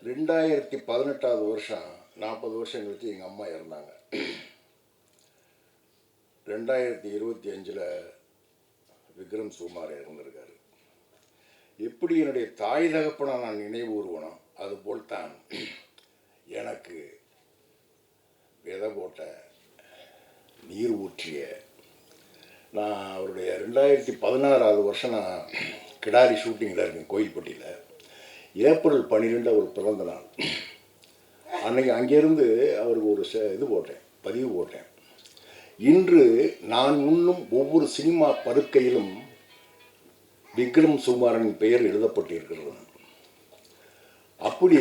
2018வது வருஷம் 40 வருஷம் கழிச்சு எங்கள் அம்மா இறந்தாங்க. 2025ல் விக்ரம் சுகுமார் இறந்திருக்காரு. எப்படி என்னுடைய தாய் தகப்பனை நான் நினைவு கூறுவனோ அதுபோல் தான் எனக்கு விதை போட்ட, நீர் ஊற்றிய, நான் அவருடைய 2016வது வருஷம் நான் கிடாரி ஷூட்டிங்கில் இருக்கேன் கோயில்பட்டியில். ஏப்ரல் 12 அவர் பிறந்த நாள். அன்றைக்கி அங்கேருந்து அவருக்கு ஒரு இது போட்டேன், பதிவு போட்டேன். இன்று நான் உண்ணும் ஒவ்வொரு சினிமா படுக்கையிலும் விக்ரம் சுகுமாரன் பெயர் எழுதப்பட்டிருக்கிறது. அப்படி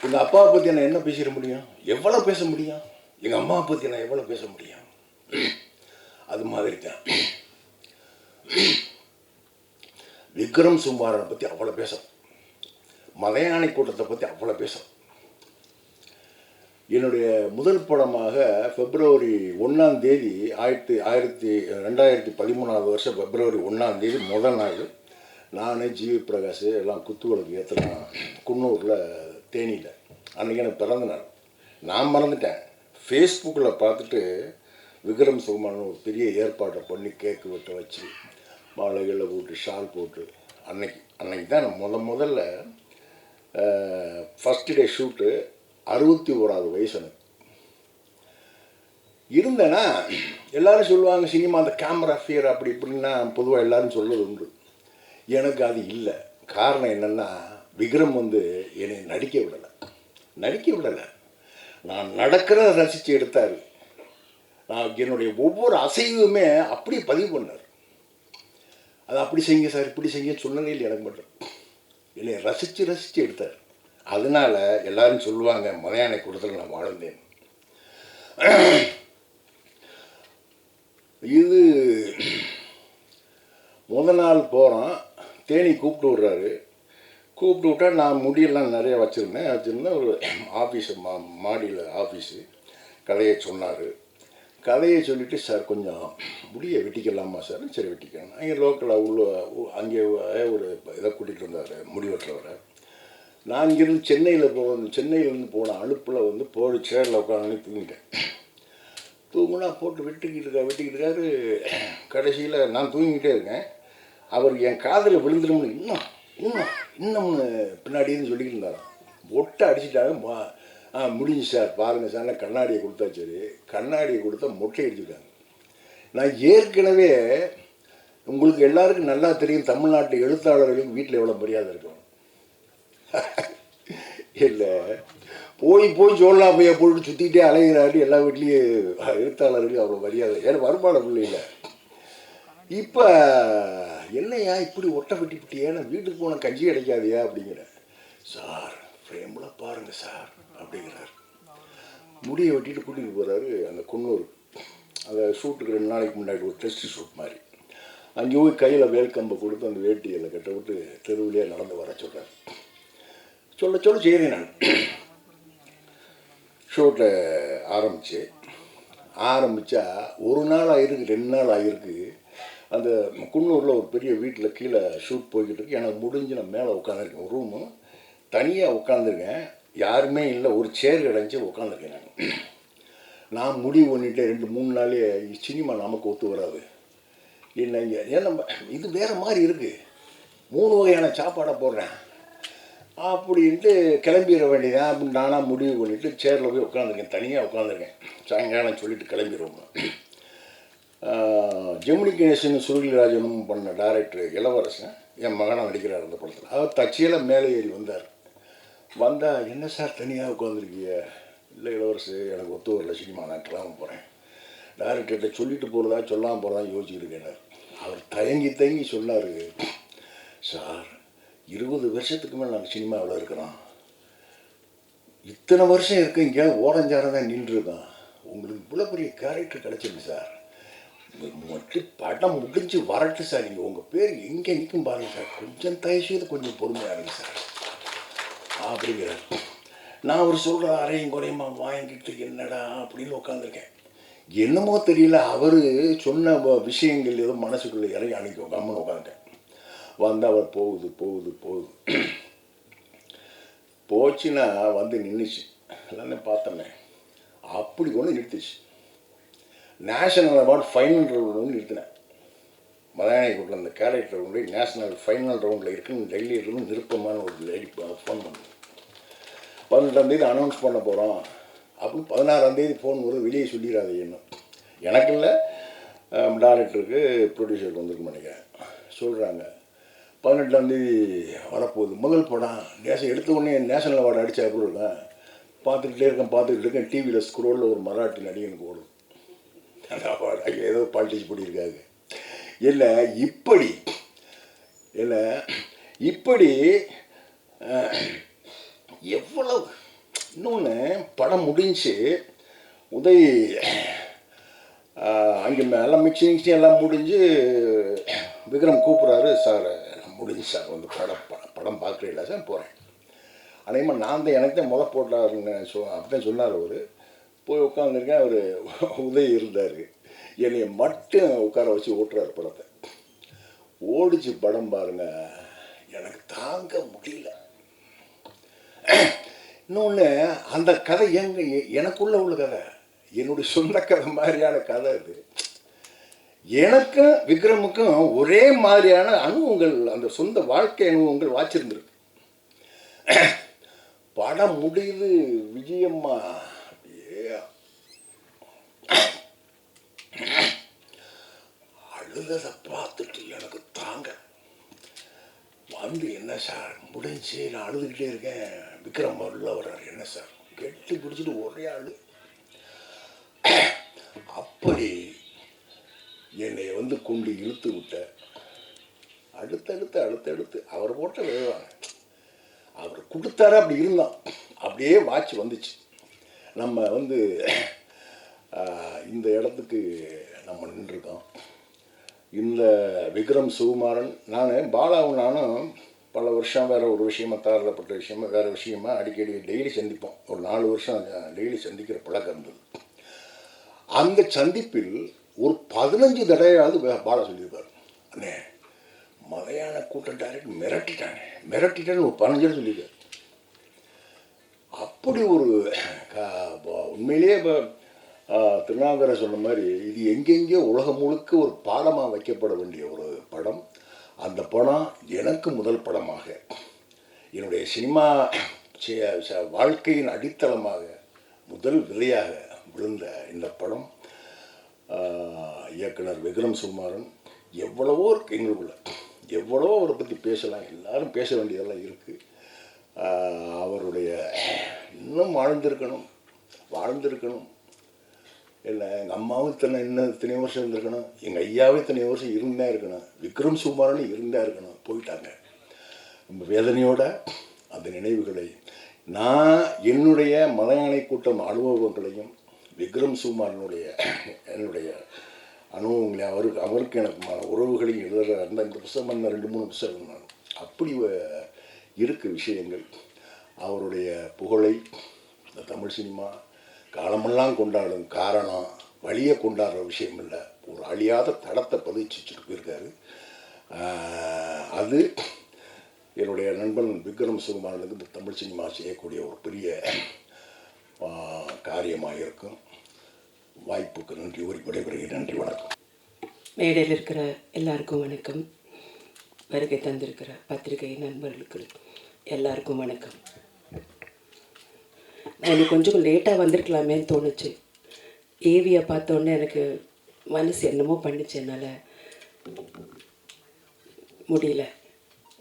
எங்கள் அப்பாவை பற்றி நான் என்ன பேசிட முடியும்? எவ்வளோ பேச முடியும்? எங்கள் அம்மாவை பற்றி நான் எவ்வளோ பேச முடியும்? அது மாதிரி தான் விக்ரம் சுகுமாரனை பற்றி அவ்வளோ பேசும், மலையாளி கூட்டத்தை பற்றி அவ்வளோ பேசும். என்னுடைய முதல் படமாக பிப்ரவரி 1ஆம் தேதி 2013வது வருஷம் பிப்ரவரி 1ஆம் தேதி முதல் நாள் நான் ஜிவி பிரகாஷ் எல்லாம் குத்துவிளக்கு ஏற்றலாம் குன்னூரில் தேனியில். அன்றைக்கி எனக்கு பிறந்த நாள். நான் மறந்துட்டேன். ஃபேஸ்புக்கில் பார்த்துட்டு விக்ரம் சுகுமாரன் ஒரு பெரிய ஏற்பாட்டை பண்ணி கேக்கு வெட்ட வச்சு மாலைகளில் போட்டு ஷால் போட்டு அன்னைக்கு தான் நான் முதல்ல ஃபஸ்ட் டே ஷூட்டு 61வது வயசு எனக்கு இருந்தேன்னா. எல்லோரும் சொல்லுவாங்க சினிமா அந்த கேமரா ஃபியர் அப்படி இப்படின்னா பொதுவாக எல்லோரும் சொல்வது உண்டு. எனக்கு அது இல்லை. காரணம் என்னென்னா, விக்ரம் என்னை நடிக்க விடலை. நான் நடக்கிறத ரசித்து எடுத்தார். நான் என்னுடைய ஒவ்வொரு அசைவுமே அப்படியே பதிவு பண்ணார். அது அப்படி செய்யுங்க சார், இப்படி செய்யுங்க சொன்னதே இல்லை எனக்கு மட்டும். என்னை ரசித்து எடுத்தார். அதனால் எல்லோரும் சொல்லுவாங்க மலையாள கூட்டத்தில் நான் வாழ்ந்தேன். இது முதல் நாள் போகிறோம், தேனி கூப்பிட்டு விட்டா நான் முடியெல்லாம் நிறைய வச்சுருந்தேன். ஒரு ஆஃபீஸு மாடியில் ஆஃபீஸு கதையை சொன்னார். கதையை சொல்லிவிட்டு, சார் கொஞ்சம் முடியை வெட்டிக்கலாமா சார்? சரி வெட்டிக்கணும். அங்கே லோக்கலாக அங்கே ஒரு இதை கூட்டிகிட்டு வந்தார் முடி வெட்டுறவரை. நான் இங்கேருந்து சென்னையிலேருந்து போன அனுப்பில் போய் சேரில் உட்காந்து தூங்கிட்டேன். தூங்குனா போட்டு வெட்டிக்கிட்டு இருக்காரு. கடைசியில் நான் தூங்கிக்கிட்டே இருக்கேன். அவர் என் காதில் விழுந்துடும்னு இன்னும்னு பின்னாடின்னு சொல்லிக்கிட்டு இருந்தார். ஒட்டை அடிச்சுட்டாங்க. முடிஞ்சு சார் பாருங்கள் சார், கண்ணாடியை கொடுத்தா. சரி, கண்ணாடியை கொடுத்தா மொட்டை அடிச்சுட்டாங்க. நான் ஏற்கனவே உங்களுக்கு எல்லாருக்கும் நல்லா தெரியும், தமிழ்நாட்டு எழுத்தாளர்களுக்கு வீட்டில் எவ்வளோ மரியாதை இருக்கும். இல்லை போய் சொல்லலாம் போட்டு சுற்றிக்கிட்டே அலைகிறாரு. எல்லா வீட்லேயும் எழுத்தாளர்களுக்கு அவ்வளோ மரியாதை. ஏன்னா வருமானம் இல்லை. இப்போ என்னையா இப்படி ஒட்டை வெட்டிவிட்டியா, வீட்டுக்கு போன கஞ்சி கிடைக்காதியா அப்படிங்கிற. சார் ஃப்ரேமில் பாருங்கள் சார் அப்படிங்கிறார். முடியை வெட்டிட்டு கூட்டிகிட்டு போகிறாரு அந்த குன்னூர். அந்த ஷூட்டுக்கு 2 நாளைக்கு முன்னாடி ஒரு டெஸ்ட் ஷூட் மாதிரி. அங்கே போய் கையில் வேல்கம்பை கொடுத்து அந்த வேட்டியில் கட்ட விட்டு தெருவிலே நடந்து வர சொல்கிறார். சொல்ல செய்கிறேன் நான். ஷூட்டை ஆரம்பித்தா 1 நாள் ஆகிருக்கு, 2 நாள் ஆகிருக்கு. அந்த குன்னூரில் ஒரு பெரிய வீட்டில் கீழே ஷூட் போய்கிட்டு இருக்கு. எனக்கு முடிஞ்சு நான் மேலே உட்காந்துருக்கேன். ரூமு தனியாக உட்காந்துருக்கேன். யாருமே இல்லை. ஒரு சேர் கிடஞ்சி உட்காந்துருக்கேன். நான் முடிவு பண்ணிவிட்டேன் 2-3 நாளே சினிமா நமக்கு ஒத்து வராது. இல்லை ஏன் நம்ம இது வேறு மாதிரி இருக்குது, 3 வகையான சாப்பாடை போடுறேன் அப்படின்ட்டு கிளம்பிட வேண்டியதான் அப்படின்னு நானாக முடிவு பண்ணிவிட்டு சேரில் போய் உட்காந்துருக்கேன். தனியாக உட்காந்துருக்கேன். சாயங்காலம் சொல்லிவிட்டு கிளம்பிடுவோம். ஜெமினி கணேசன் சுருளிராஜனும் பண்ண டைரக்டர் இளவரசன் என் மகனாக நடிக்கிறார் அந்த படத்தில். அவர் தச்சியில் மேலே ஏறி வந்தால் என்ன சார் தனியாக உட்காந்துருக்கீங்க? இல்லை இளவரசு, எனக்கு ஒத்து வரல சினிமா, நான் கிளம்ப போகிறேன். டைரக்டர்கிட்ட சொல்லிட்டு போகிறதா சொல்லாமல் போகிறதா யோசிச்சுருக்கேன். அவர் தயங்கி சொன்னார், சார் 20 வருஷத்துக்கு மேலே நாங்கள் சினிமாவில் இருக்கிறோம். இத்தனை வருஷம் இருக்க எங்கேயாவது ஓரஞ்சாரம் தான் நின்றுருக்கோம். உங்களுக்கு இவ்வளோ பெரிய கேரக்டர் கிடச்சிருக்கு சார். மட்டும் படம் முடிஞ்சு வரட்டு சார். நீங்கள் உங்கள் பேர் எங்கே நிற்கும் பாருங்கள் சார். கொஞ்சம் தயவுசெய்து கொஞ்சம் பொறுமையாக இருங்க சார் அப்படிங்கிறார். நான் அவர் சொல்கிற அரையும் குறையுமா வாங்கிட்டு என்னடா அப்படின்னு உட்காந்துருக்கேன். என்னமோ தெரியல, அவர் சொன்ன விஷயங்கள் ஏதோ மனசுக்குள்ளே இறங்கி அன்றைக்கி கம்மன் உட்காந்துட்டேன். வந்து அவர் போகுது. போச்சுன்னா வந்து நின்றுச்சு. எல்லாமே பார்த்தோமே, அப்படி கொண்டு நிறுத்திச்சு. நேஷனல் அவார்டு ஃபைனல் ரவுண்டில் வந்து நிறுத்தினேன். மலையாளி கூட்டில் அந்த கேரக்டர் கொண்டு நேஷனல் ஃபைனல் ரவுண்டில் இருக்குன்னு டெல்லியிலிருந்து நிருப்பமான ஒரு லேடி ஃபோன் பண்ணேன். 18ஆம் அனௌன்ஸ் பண்ண போகிறோம் அப்படின்னு 16ஆம் ஃபோன் வரும், வெளியே சொல்லிடாது. என்ன எனக்கு இல்லை, டைரக்டருக்கு ப்ரொடியூசருக்கு வந்துருக்க நினைக்கிறேன். சொல்கிறாங்க 18ஆம் வரப்போகுது, முதல் படம் எடுத்த உடனே நேஷனல் அவார்டு அடித்தா எப்படி இருக்கேன். பார்த்துக்கிட்டே இருக்கேன். டிவியில் ஸ்க்ரோலில் ஒரு மராட்டி நடிகனுக்கு ஓடும் அந்த அவார்டு. ஏதோ பாலிட்டிக்ஸ் பண்ணியிருக்காங்க. இல்லை இப்படி எவ்வளவு. இன்னொன்று, படம் முடிஞ்சு உதய் அங்கே எல்லாம் மிக்சிங் எல்லாம் முடிஞ்சு விக்ரம் கூப்பிட்றாரு, சார் முடிஞ்சு சார் வந்து படம் பார்க்குறீங்களா சார், போகிறேன். அதே மாதிரி நான் தான் எனக்கு தான் போட்டாருன்னு அப்படிதான் சொன்னார் அவர். போய் உட்காந்துருக்கேன். அவர் உதய் இருந்தார். என்னைய மட்டும் உட்கார வச்சு ஓட்டுறாரு படத்தை. ஓடிச்சு படம் பாருங்க, எனக்கு தாங்க முடியல. இன்னொன்று, அந்த கதை எனக்குள்ள உள்ள கதை, என்னுடைய சொந்த கதை மாதிரியான கதை அது. எனக்கும் விக்ரமுக்கும் ஒரே மாதிரியான அனுபவங்கள், அந்த சொந்த வாழ்க்கை அனுபவங்கள் வாச்சிருந்துருக்கு. படம் முடியுது, விஜயம்மா அழுததை பார்த்துட்டு எனக்கு தாங்க வந்து, என்ன சார் முடிஞ்சு, நான் அழுதுகிட்டே இருக்கேன், விக்ரம் உள்ள வர்றாரு, என்ன சார் கெட்டி பிடிச்சிட்டு ஒரே ஆளு. அப்படி என்னை வந்து கொண்டு இழுத்து விட்ட. அடுத்தடுத்து அவர் போட்ட விழுவாங்க. அவர் கொடுத்தாரு, அப்படி இருந்தான். அப்படியே வாட்ச் வந்துச்சு. நம்ம வந்து இந்த இடத்துக்கு நம்ம நின்றுருக்கோம். இந்த விக்ரம் சுகுமாரன், பாலாவும் நானும் பல வருஷம் வேறு ஒரு விஷயமா, தாரப்பட்ட விஷயமா, வேறு விஷயமா அடிக்கடி டெய்லி சந்திப்போம். ஒரு 4 வருஷம் டெய்லி சந்திக்கிற பழக்கம் இருந்தது. அந்த சந்திப்பில் ஒரு 15 தடவையாவது பாலா சொல்லியிருப்பார், அண்ணே மலையாள கூட்டம் டைரக்ட் மிரட்டிட்டான்னு ஒரு 15 தடவை சொல்லியிருக்காரு. அப்படி ஒரு உண்மையிலேயே இப்போ திருநாவுக்கரை சொன்ன மாதிரி இது எங்கெங்கேயோ உலகம் முழுக்க ஒரு பாடமாக வைக்கப்பட வேண்டிய ஒரு படம். அந்த படம் எனக்கு முதல் படமாக, என்னுடைய சினிமா வாழ்க்கையின் அடித்தளமாக, முதல் விதையாக விழுந்த இந்த படம் இயக்குனர் விக்ரம் சுகுமாரன். எவ்வளவோ இருக்குது எங்களுக்குள்ள, எவ்வளவோ அவரை பற்றி பேசலாம், எல்லாரும் பேச வேண்டியதெல்லாம் இருக்குது. அவருடைய இன்னும் வாழ்ந்திருக்கணும். இல்லை, எங்கள் அம்மாவும் இத்தனை வருஷம் இருந்திருக்கணும், எங்கள் ஐயாவும் இத்தனை வருஷம் இருந்தால் இருக்கணும், விக்ரம் சுகுமாரன் இருந்தால் இருக்கணும். போயிட்டாங்க. ரொம்ப வேதனையோட அந்த நினைவுகளை நான் என்னுடைய மலையாளி கூட்டம் அனுபவங்களையும் விக்ரம் சுகுமாரனுடைய என்னுடைய அனுபவங்களையும் அவருக்கு எனக்கு உறவுகளையும் எழுதுகிற அந்த இந்த புத்தகம் 2-3 புத்தகம் நான் அப்படி இருக்குது விஷயங்கள். அவருடைய புகழை இந்த தமிழ் சினிமா காலமெல்லாம் கொண்டாடும். காரணம் வழியை கொண்டாடுற விஷயம் இல்லை, ஒரு அழியாத தடத்தை பதிச்சுட்டு போயிருக்காரு. அது என்னுடைய நண்பன் விக்ரம் சுகுமாரனுக்கு இந்த தமிழ் சினிமா செய்யக்கூடிய ஒரு பெரிய காரியமாக இருக்கும். வாய்ப்புக்கு நன்றி கூறி விடைபெறுகிறேன். நன்றி, வணக்கம். மேடையில் இருக்கிற எல்லாருக்கும் வணக்கம். வருகை தந்திருக்கிற பத்திரிகை நண்பர்களுக்கு எல்லாருக்கும் வணக்கம். நான் எனக்கு கொஞ்சம் லேட்டாக வந்திருக்கலாமேன்னு தோணுச்சு. ஏவியை பார்த்தோன்னே எனக்கு மனசு என்னமோ பண்ணிச்சு. என்னால் முடியல,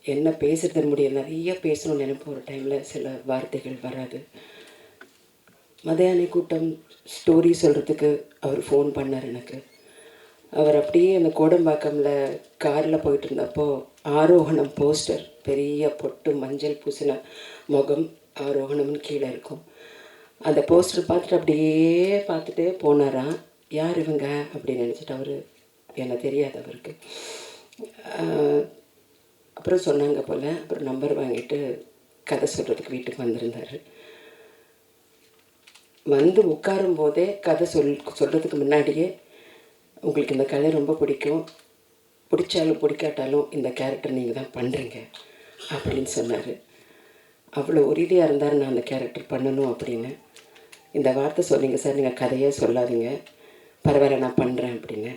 என்ன பேசுறதுன்னு முடியல. நிறைய பேசணும்னு நினைப்போம், ஒரு டைமில் சில வார்த்தைகள் வராது. மலையாளி கூட்டம் ஸ்டோரி சொல்கிறதுக்கு அவர் ஃபோன் பண்ணார் எனக்கு. அவர் அப்படியே அந்த கோடம்பாக்கமில் காரில் போயிட்டு இருந்தப்போ ஆரோகணம் போஸ்டர், பெரிய பொட்டு மஞ்சள் பூசின முகம், ஆரோகணம்னு கீழே இருக்கும். அந்த போஸ்டர் பார்த்துட்டு அப்படியே பார்த்துட்டே போனாராம். யார் இவங்க அப்படின்னு நினச்சிட்டு அவர், என்ன தெரியாது அவருக்கு. அப்புறம் சொன்னாங்க போல். அப்புறம் நம்பர் வாங்கிட்டு கதை சொல்கிறதுக்கு வீட்டுக்கு வந்திருந்தார். வந்து உட்காரும் போதே கதை சொல்கிறதுக்கு முன்னாடியே, உங்களுக்கு இந்த கதை ரொம்ப பிடிச்சாலும் பிடிக்காட்டாலும் இந்த கேரக்டர் நீங்கள் தான் பண்ணுறீங்க அப்படின்னு சொன்னார். அவ்வளோ உறுதியாக இருந்தார் நான் அந்த கேரக்டர் பண்ணணும் அப்படின்னு. இந்த வார்த்தை சொன்னீங்க சார், நீங்கள் கதையே சொல்லாதீங்க, பரவாயில்ல நான் பண்ணுறேன் அப்படின்னு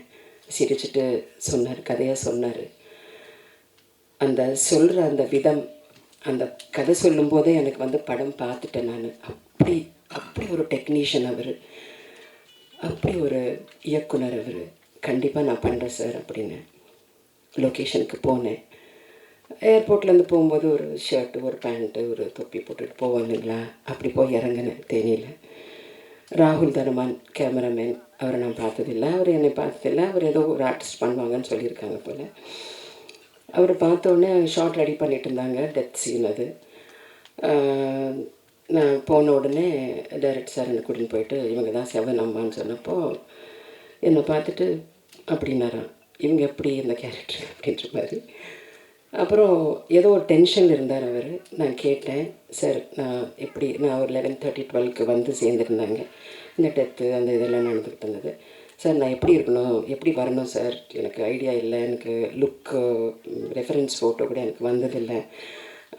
சிரிச்சுட்டு சொன்னார். கதையாக சொன்னார். அந்த சொல்கிற அந்த விதம், அந்த கதை சொல்லும்போதே எனக்கு வந்து படம் பார்த்துட்டேன் நான். அப்படி அப்படி ஒரு டெக்னீஷியன் அவர், அப்படி ஒரு இயக்குனர் அவர். கண்டிப்பாக நான் பண்ணுறேன் சார் அப்படின்னு லொக்கேஷனுக்கு போனேன். ஏர்போர்ட்லேருந்து போகும்போது ஒரு ஷர்ட்டு, ஒரு பேண்ட்டு, ஒரு தொப்பி போட்டுட்டு போவோம் இல்லைங்களா, அப்படி போய் இறங்கினேன் தேனியில். ராகுல் தனமான் கேமராமேன், அவரை நான் பார்த்ததில்லை, அவர் என்னை பார்த்ததில்லை. அவர் ஏதோ ஒரு ஆர்டிஸ்ட் பண்ணுவாங்கன்னு சொல்லியிருக்காங்க போல். அவரை பார்த்தோன்னே ஷார்ட் ரெடி பண்ணிட்டு இருந்தாங்க, டெத் சீன் அது. நான் போன உடனே டைரக்ட் சார் என்னை கூட்டின்னு போயிட்டு, இவங்க தான் செவன் அம்மான்னு சொன்னப்போ என்னை பார்த்துட்டு அப்படின்னாராம், இவங்க எப்படி இந்த கேரக்டர் அப்படின்ற மாதிரி. அப்புறம் ஏதோ ஒரு டென்ஷனில் இருந்தார் அவர். நான் கேட்டேன், சார் நான் ஒரு 11:30 12க்கு வந்து சேர்ந்துருந்தாங்க. இந்த டெத்து அந்த இதெல்லாம் நடந்துக்கிட்டு இருந்தது. சார் நான் எப்படி இருக்கணும், எப்படி வரணும் சார், எனக்கு ஐடியா இல்லை, எனக்கு லுக்கு ரெஃபரன்ஸ் ஃபோட்டோ கூட எனக்கு வந்ததில்லை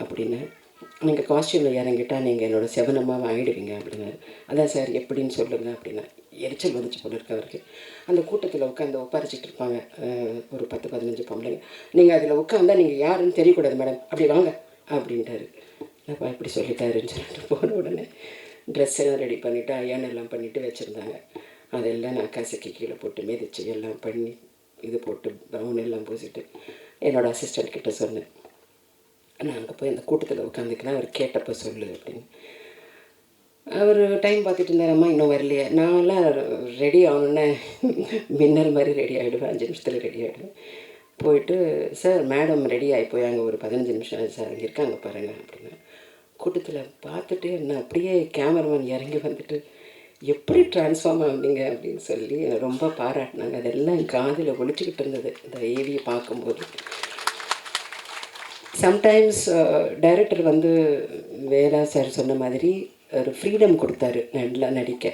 அப்படின்னு. நீங்கள் காஸ்டியூமில் இறங்கிட்டால் நீங்கள் என்னோடய செவனமாக ஆகிடுவீங்க அப்படின்னாரு. அதான் சார் எப்படின்னு சொல்லுங்கள் அப்படின்னா. எரிச்சல் வந்துச்சு போல இருக்கு அவருக்கு. அந்த கூட்டத்தில் உட்காந்து உட்காரிச்சிட்டு இருப்பாங்க ஒரு 10-15 பொம்பளைங்க. நீங்கள் அதில் உட்காந்தா நீங்கள் யாருன்னு தெரியக்கூடாது மேடம், அப்படி வாங்க அப்படின்ட்டாரு. அப்பா இப்படி சொல்லிட்டாருன்னு சொல்லிட்டு போன உடனே ட்ரெஸ் எல்லாம் ரெடி பண்ணிவிட்டு அயன் எல்லாம் பண்ணிவிட்டு வச்சுருந்தாங்க. அதெல்லாம் நான் கசக்கி கீழே போட்டு மிதிச்சு எல்லாம் பண்ணி இது போட்டு ப்ரௌன் எல்லாம் பூசிட்டு என்னோடய அசிஸ்டண்ட் கிட்ட சொன்னேன், நான் அங்கே போய் அந்த கூட்டத்தில் உட்காந்துக்கிறேன், அவர் கேட்டப்போ சொல்லு அப்படின்னு. அவர் டைம் பார்த்துட்டு இருந்தாரம்மா இன்னும் வரலையே. நான்லாம் ரெடி ஆகணுன்னே மின்னல் மாதிரி ரெடி ஆகிடுவேன், 5 நிமிஷத்தில் ரெடி ஆகிடுவேன். போயிட்டு சார் மேடம் ரெடி ஆகி போய் அங்கே ஒரு 15 நிமிஷம் சார் அங்கே இருக்காங்க பாருங்கள் அப்படின்னு. கூட்டத்தில் பார்த்துட்டு என்ன அப்படியே கேமராமேன் இறங்கி வந்துட்டு எப்படி ட்ரான்ஸ்ஃபார்ம் ஆகுனீங்க அப்படின்னு சொல்லி என்னை ரொம்ப பாராட்டினாங்க. அதெல்லாம் என் காதில் ஒழிச்சிக்கிட்டு இருந்தது இந்த ஏவியை பார்க்கும்போது. சம்டைம்ஸ் டைரக்டர் வந்து வேலா சார் சொன்ன மாதிரி ஒரு ஃப்ரீடம் கொடுத்தாரு நல்லா நடிக்க.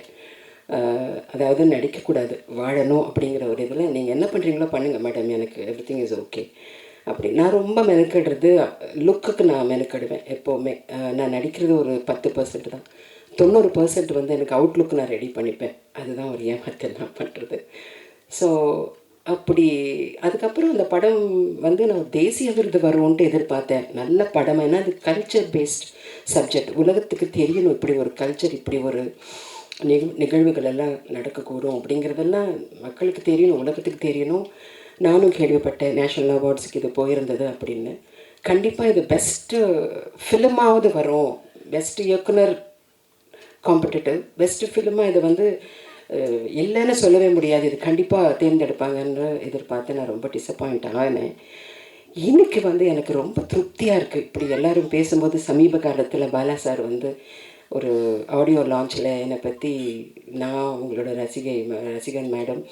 அதாவது நடிக்கக்கூடாது, வாழணும் அப்படிங்கிற ஒரு இதில் நீங்கள் என்ன பண்ணுறீங்களோ பண்ணுங்கள் மேடம், எனக்கு எவ்ரி திங் இஸ் ஓகே அப்படி. நான் ரொம்ப மெனக்கெடுறது லுக்குக்கு நான் மெனக்கெடுவேன் எப்போவுமே. நான் நடிக்கிறது ஒரு 10% தான், 90% வந்து எனக்கு அவுட்லுக் நான் ரெடி பண்ணிப்பேன். அதுதான் ஒரு ஏமாத்தல் நான் பண்ணுறது. ஸோ அப்படி அதுக்கப்புறம் அந்த படம் வந்து நான் தேசிய விருது வருவோன்ட்டு எதிர்பார்த்தேன். நல்ல படம், ஏன்னா அது கல்ச்சர் பேஸ்ட் சப்ஜெக்ட். உலகத்துக்கு தெரியணும் இப்படி ஒரு கல்ச்சர், இப்படி ஒரு நிகழ்வுகள் எல்லாம் நடக்கக்கூடும் அப்படிங்கிறதெல்லாம் மக்களுக்கு தெரியணும், உலகத்துக்கு தெரியணும். நானும் கேள்விப்பட்டேன் நேஷ்னல் அவார்ட்ஸுக்கு இது போயிருந்தது அப்படின்னு. கண்டிப்பாக இது பெஸ்ட்டு ஃபிலிமாவது வரும், பெஸ்ட் இயக்குனர் காம்படிட்டிவ், பெஸ்ட்டு ஃபிலிமாக இது வந்து இல்லைன்னு சொல்லவே முடியாது, இது கண்டிப்பாக தேர்ந்தெடுப்பாங்கன்னு எதிர்பார்த்து நான் ரொம்ப டிசப்பாயிண்ட் ஆனேன். இன்றைக்கி வந்து எனக்கு ரொம்ப திருப்தியாக இருக்குது. இப்படி எல்லோரும் பேசும்போது சமீப காலத்தில் பாலா சார் வந்து ஒரு ஆடியோ லான்ச்சில் என்னை பற்றி, நான் உங்களோட ரசிகன் மேடம்,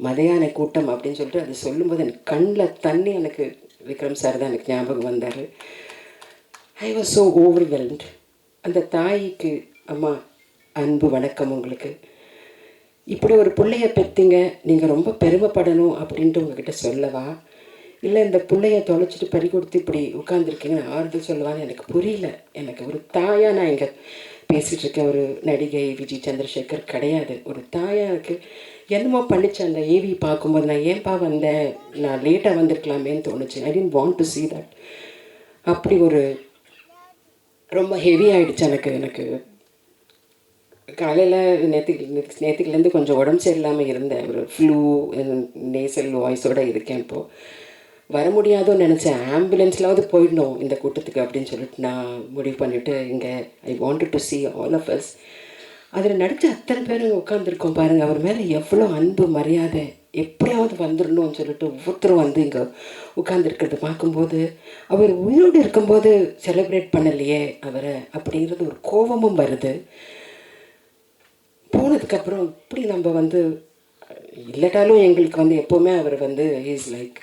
மதையான கூட்டம் அப்படின்னு சொல்லிட்டு அது சொல்லும்போது எனக்கு கண்ணில் தண்ணி, எனக்கு விக்ரம் சார் தான் எனக்கு ஞாபகம் வந்தார். I was so overwhelmed. அந்த தாய்க்கு, அம்மா அன்பு வணக்கம் உங்களுக்கு, இப்படி ஒரு பிள்ளைய பெற்றீங்க, நீங்கள் ரொம்ப பெருமைப்படணும் அப்படின்ட்டு உங்ககிட்ட சொல்லவா, இல்லை இந்த பிள்ளைய தொலைச்சிட்டு பறி கொடுத்து இப்படி உட்காந்துருக்கீங்கன்னு ஆறுதல் சொல்லவான்னு எனக்கு புரியல. எனக்கு ஒரு தாயாக நான் இங்கே பேசிகிட்டு இருக்கேன், ஒரு நடிகை விஜய் சந்திரசேகர் கிடையாது. ஒரு தாயாக எனக்கு என்னமோ பண்ணிச்சு அந்த ஏவி பார்க்கும்போது. நான் ஏன்பா வந்தேன், நான் லேட்டாக வந்திருக்கலாமேன்னு தோணுச்சு. I didn't want to see that. அப்படி ஒரு ரொம்ப ஹெவி ஆகிடுச்சு எனக்கு. காலையில் நேற்றுக்குலேருந்து கொஞ்சம் உடம்பு சரியில்லாமல் இருந்தேன், ஒரு ஃப்ளூ நேசல் வாய்ஸோடு இருக்கேன். இப்போது வர முடியாதோன்னு நினச்சேன், ஆம்புலன்ஸ்லாவது போயிடணும் இந்த கூட்டத்துக்கு அப்படின்னு சொல்லிட்டு நான் முடிவு பண்ணிவிட்டு இங்கே I wanted to see all of us. அதில் நடித்த அத்தனை பேரும் உட்காந்துருக்கோம் பாருங்கள், அவர் மேலே எவ்வளோ அன்பு மரியாதை, எப்படியாவது வந்துடணும்னு சொல்லிட்டு ஒவ்வொருத்தரும் வந்து இங்கே உட்காந்துருக்கிறது பார்க்கும்போது, அவர் உயிரோடு இருக்கும்போது செலிப்ரேட் பண்ணலையே அவரை அப்படிங்கிறது ஒரு கோபமும் வருது. போனதுக்கப்புறம் இப்படி நம்ம வந்து இல்லட்டாலும் எங்களுக்கு வந்து எப்போவுமே அவர் வந்து இஸ் லைக்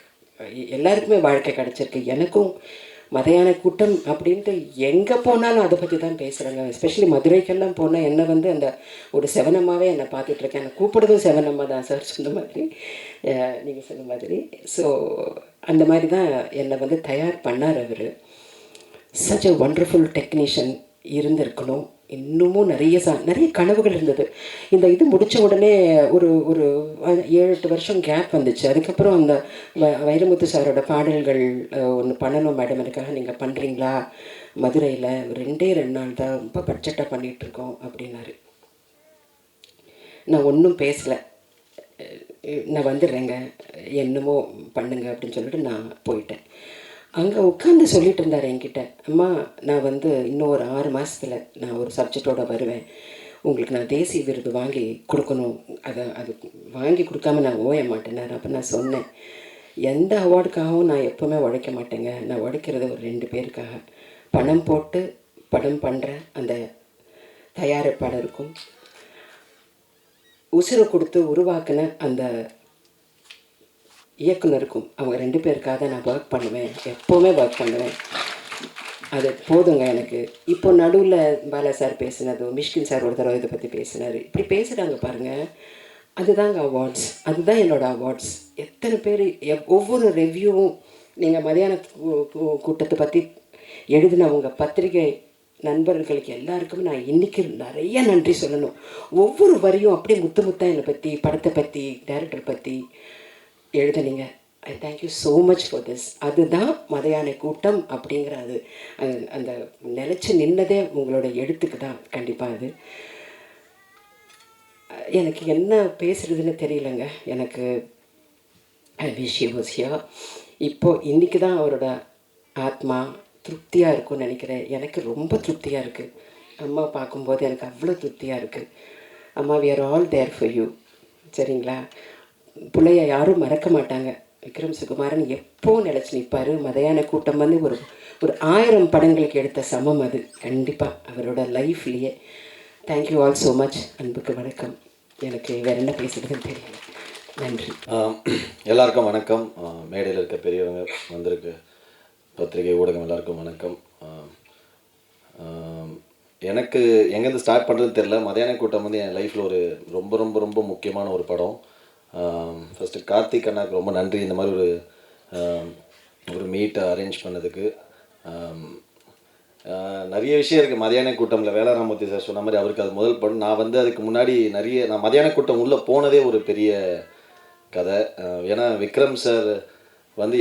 எல்லாருக்குமே வாழ்க்கை கிடச்சிருக்கு. எனக்கும் மதையான கூட்டம் அப்படின்ட்டு எங்கே போனாலும் அதை பற்றி தான் பேசுகிறாங்க. எஸ்பெஷலி மதுரைக்கெல்லாம் போனால் என்னை வந்து அந்த ஒரு செவனம்மாவே என்னை பார்த்துட்ருக்கேன். என்னை கூப்பிடுறதும் செவனம்மா தான் சார் சொன்ன மாதிரி, நீங்கள் சொன்ன மாதிரி. ஸோ அந்த மாதிரி தான் என்னை வந்து தயார் பண்ணார் அவர். சச் அ ஒண்டர்ஃபுல் டெக்னீஷியன் இருந்திருக்கணும். இன்னமும் நிறைய கனவுகள் இருந்தது. இந்த இது முடித்த உடனே ஒரு ஒரு 7-8 வருஷம் கேப் வந்துச்சு. அதுக்கப்புறம் அந்த வைரமுத்து சாரோட பாடல்கள் ஒன்று பண்ணணும் மேடம், எனக்காக நீங்கள் பண்ணுறீங்களா மதுரையில், 2 நாள் தான், ரொம்ப பட்ஜெட்டாக பண்ணிகிட்ருக்கோம் அப்படின்னாரு. நான் ஒன்றும் பேசலை. நான் வந்துடுறேங்க, என்னமோ பண்ணுங்க அப்படின்னு சொல்லிட்டு நான் போயிட்டேன். அங்கே உட்காந்து சொல்லிட்டு இருந்தார் என்கிட்ட, அம்மா நான் இன்னும் ஒரு 6 மாதத்தில் நான் ஒரு சப்ஜெக்டோடு வருவேன், உங்களுக்கு நான் தேசிய விருது வாங்கி கொடுக்கணும், அது வாங்கி கொடுக்காம நான் ஓய மாட்டேனார். அப்போ நான் சொன்னேன், எந்த அவார்டுக்காகவும் நான் எப்போவுமே உழைக்க மாட்டேங்க, நான் உழைக்கிறது ஒரு 2 பேருக்காக. பணம் போட்டு படம் பண்ணுற அந்த தயாரிப்பாளருக்கும், உசுரை கொடுத்து உருவாக்கின அந்த இயக்குனருக்கும், அவங்க 2 பேருக்காக தான் நான் ஒர்க் பண்ணுவேன், எப்போவுமே ஒர்க் பண்ணுவேன், அது போதுங்க எனக்கு. இப்போ நடுவில் பாலா சார் பேசினதோ, மிஷ்கின் சார் ஒரு தடவை இதை பற்றி பேசினார், இப்படி பேசுகிறாங்க பாருங்கள், அதுதாங்க அவார்ட்ஸ், அதுதான் என்னோடய அவார்ட்ஸ். எத்தனை பேர் ஒவ்வொரு ரிவ்யூவும், நீங்கள் மதியான கூட்டத்தை பற்றி எழுதினவங்க பத்திரிகை நண்பர்களுக்கு எல்லாருக்குமே நான் இன்றைக்கி நிறைய நன்றி சொல்லணும். ஒவ்வொரு வரியும் அப்படியே முத்து முத்தாக என்னை பற்றி, படத்தை பற்றி, டைரக்டர் பற்றி எழுதுனீங்க. I thank you so much for this. அதுதான் மதையானை கூட்டம் அப்படிங்கிற அந்த நிலச்சி நின்னதே உங்களோட எழுத்துக்கு தான். கண்டிப்பாக அது எனக்கு என்ன பேசுகிறதுன்னு தெரியலங்க. எனக்கு I wish you was here. இப்போது இன்றைக்கி தான் அவரோட ஆத்மா திருப்தியாக இருக்கும்னு நினைக்கிறேன். எனக்கு ரொம்ப திருப்தியாக இருக்குது. அம்மா பார்க்கும்போது எனக்கு அவ்வளோ திருப்தியாக இருக்குது. அம்மா, we are all there for you. சரிங்களா? பிள்ளைய யாரும் மறக்க மாட்டாங்க. விக்ரம் சுகுமாரன் எப்போ நிலச்சி நிற்பார். மதையான கூட்டம் ஒரு 1000 படங்களுக்கு எடுத்த சமம் அது கண்டிப்பாக அவரோட லைஃப்லேயே. Thank you all so much. அன்புக்கு வணக்கம். எனக்கு வேறு என்ன பேசுகிறதுன்னு தெரியல. நன்றி. எல்லாருக்கும் வணக்கம். மேடையில் இருக்க பெரியவங்க, வந்திருக்கு பத்திரிகை ஊடகம், எல்லாருக்கும் வணக்கம். எனக்கு எங்கேருந்து ஸ்டார்ட் பண்ணுறதுன்னு தெரில. மதியான கூட்டம் என் லைஃப்பில் ஒரு ரொம்ப ரொம்ப ரொம்ப முக்கியமான ஒரு படம். ஃபஸ்ட்டு கார்த்திக் அண்ணாவுக்கு ரொம்ப நன்றி, இந்த மாதிரி ஒரு மீட்டை அரேஞ்ச் பண்ணதுக்கு. நிறைய விஷயம் இருக்குது மதியான கூட்டமில். வேளாராமூர்த்தி சார் சொன்ன மாதிரி அவருக்கு அது முதல் படம். நான் அதுக்கு முன்னாடி நான் மதியான கூட்டம் உள்ளே போனதே ஒரு பெரிய கதை. ஏன்னா விக்ரம் சார்